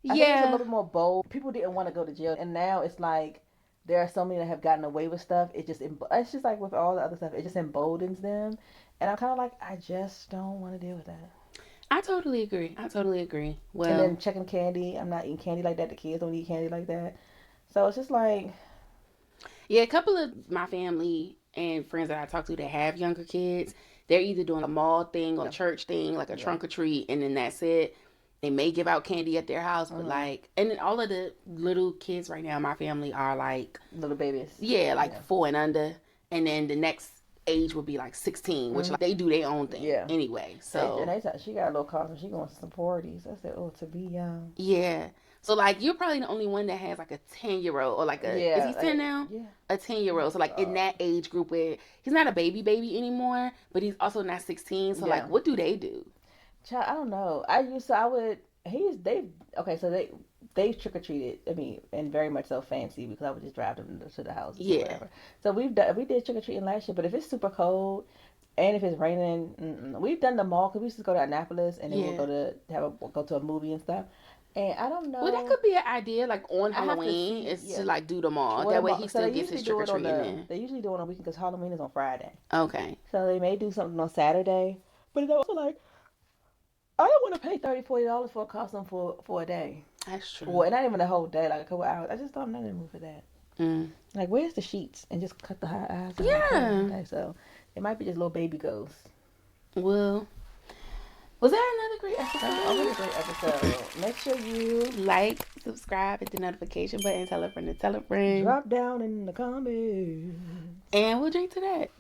I think it's a little bit more bold. People didn't want to go to jail. And now it's like, there are so many that have gotten away with stuff. It's just like with all the other stuff. It just emboldens them. And I'm kind of like, I just don't want to deal with that. I totally agree. Well, and then checking candy. I'm not eating candy like that. The kids don't eat candy like that. So it's just like. Yeah, a couple of my family and friends that I talk to that have younger kids, they're either doing a mall thing or a church thing, like a trunk or treat, and then that's it. They may give out candy at their house, but like, and then all of the little kids right now in my family are like little babies. Yeah, like 4 and under, and then the next age would be like 16, which like, they do their own thing anyway. So and they said she got a little costume. She going to some parties. I said, oh, to be young. Yeah. So like, you're probably the only one that has like a 10-year-old or like is he 10 now? Yeah. A 10-year-old. So like in that age group where he's not a baby anymore, but he's also not 16. So like, what do they do? Child, I don't know. They trick or treated. I mean, and very much so fancy, because I would just drive them to the house. Yeah. Whatever. So we did trick or treating last year, but if it's super cold and if it's raining, we've done the mall, because we used to go to Annapolis and then we'll go to a movie and stuff. And I don't know. Well, that could be an idea, like on Halloween, to like do the mall. Well, that way he still gets his trick or treating in. They usually do it on a weekend because Halloween is on Friday. Okay. So they may do something on Saturday, but it's also like, I don't want to pay $30-$40 for a costume for a day. That's true. Well, not even a whole day, like a couple hours. I just don't know the mood for that. Like, where's the sheets? And just cut the high eyes. Yeah. So it might be just little baby ghosts. Well, was that another great episode? Another great episode. Make sure you like, subscribe, hit the notification button, tell a friend to tell a friend. Drop down in the comments. And we'll drink to that.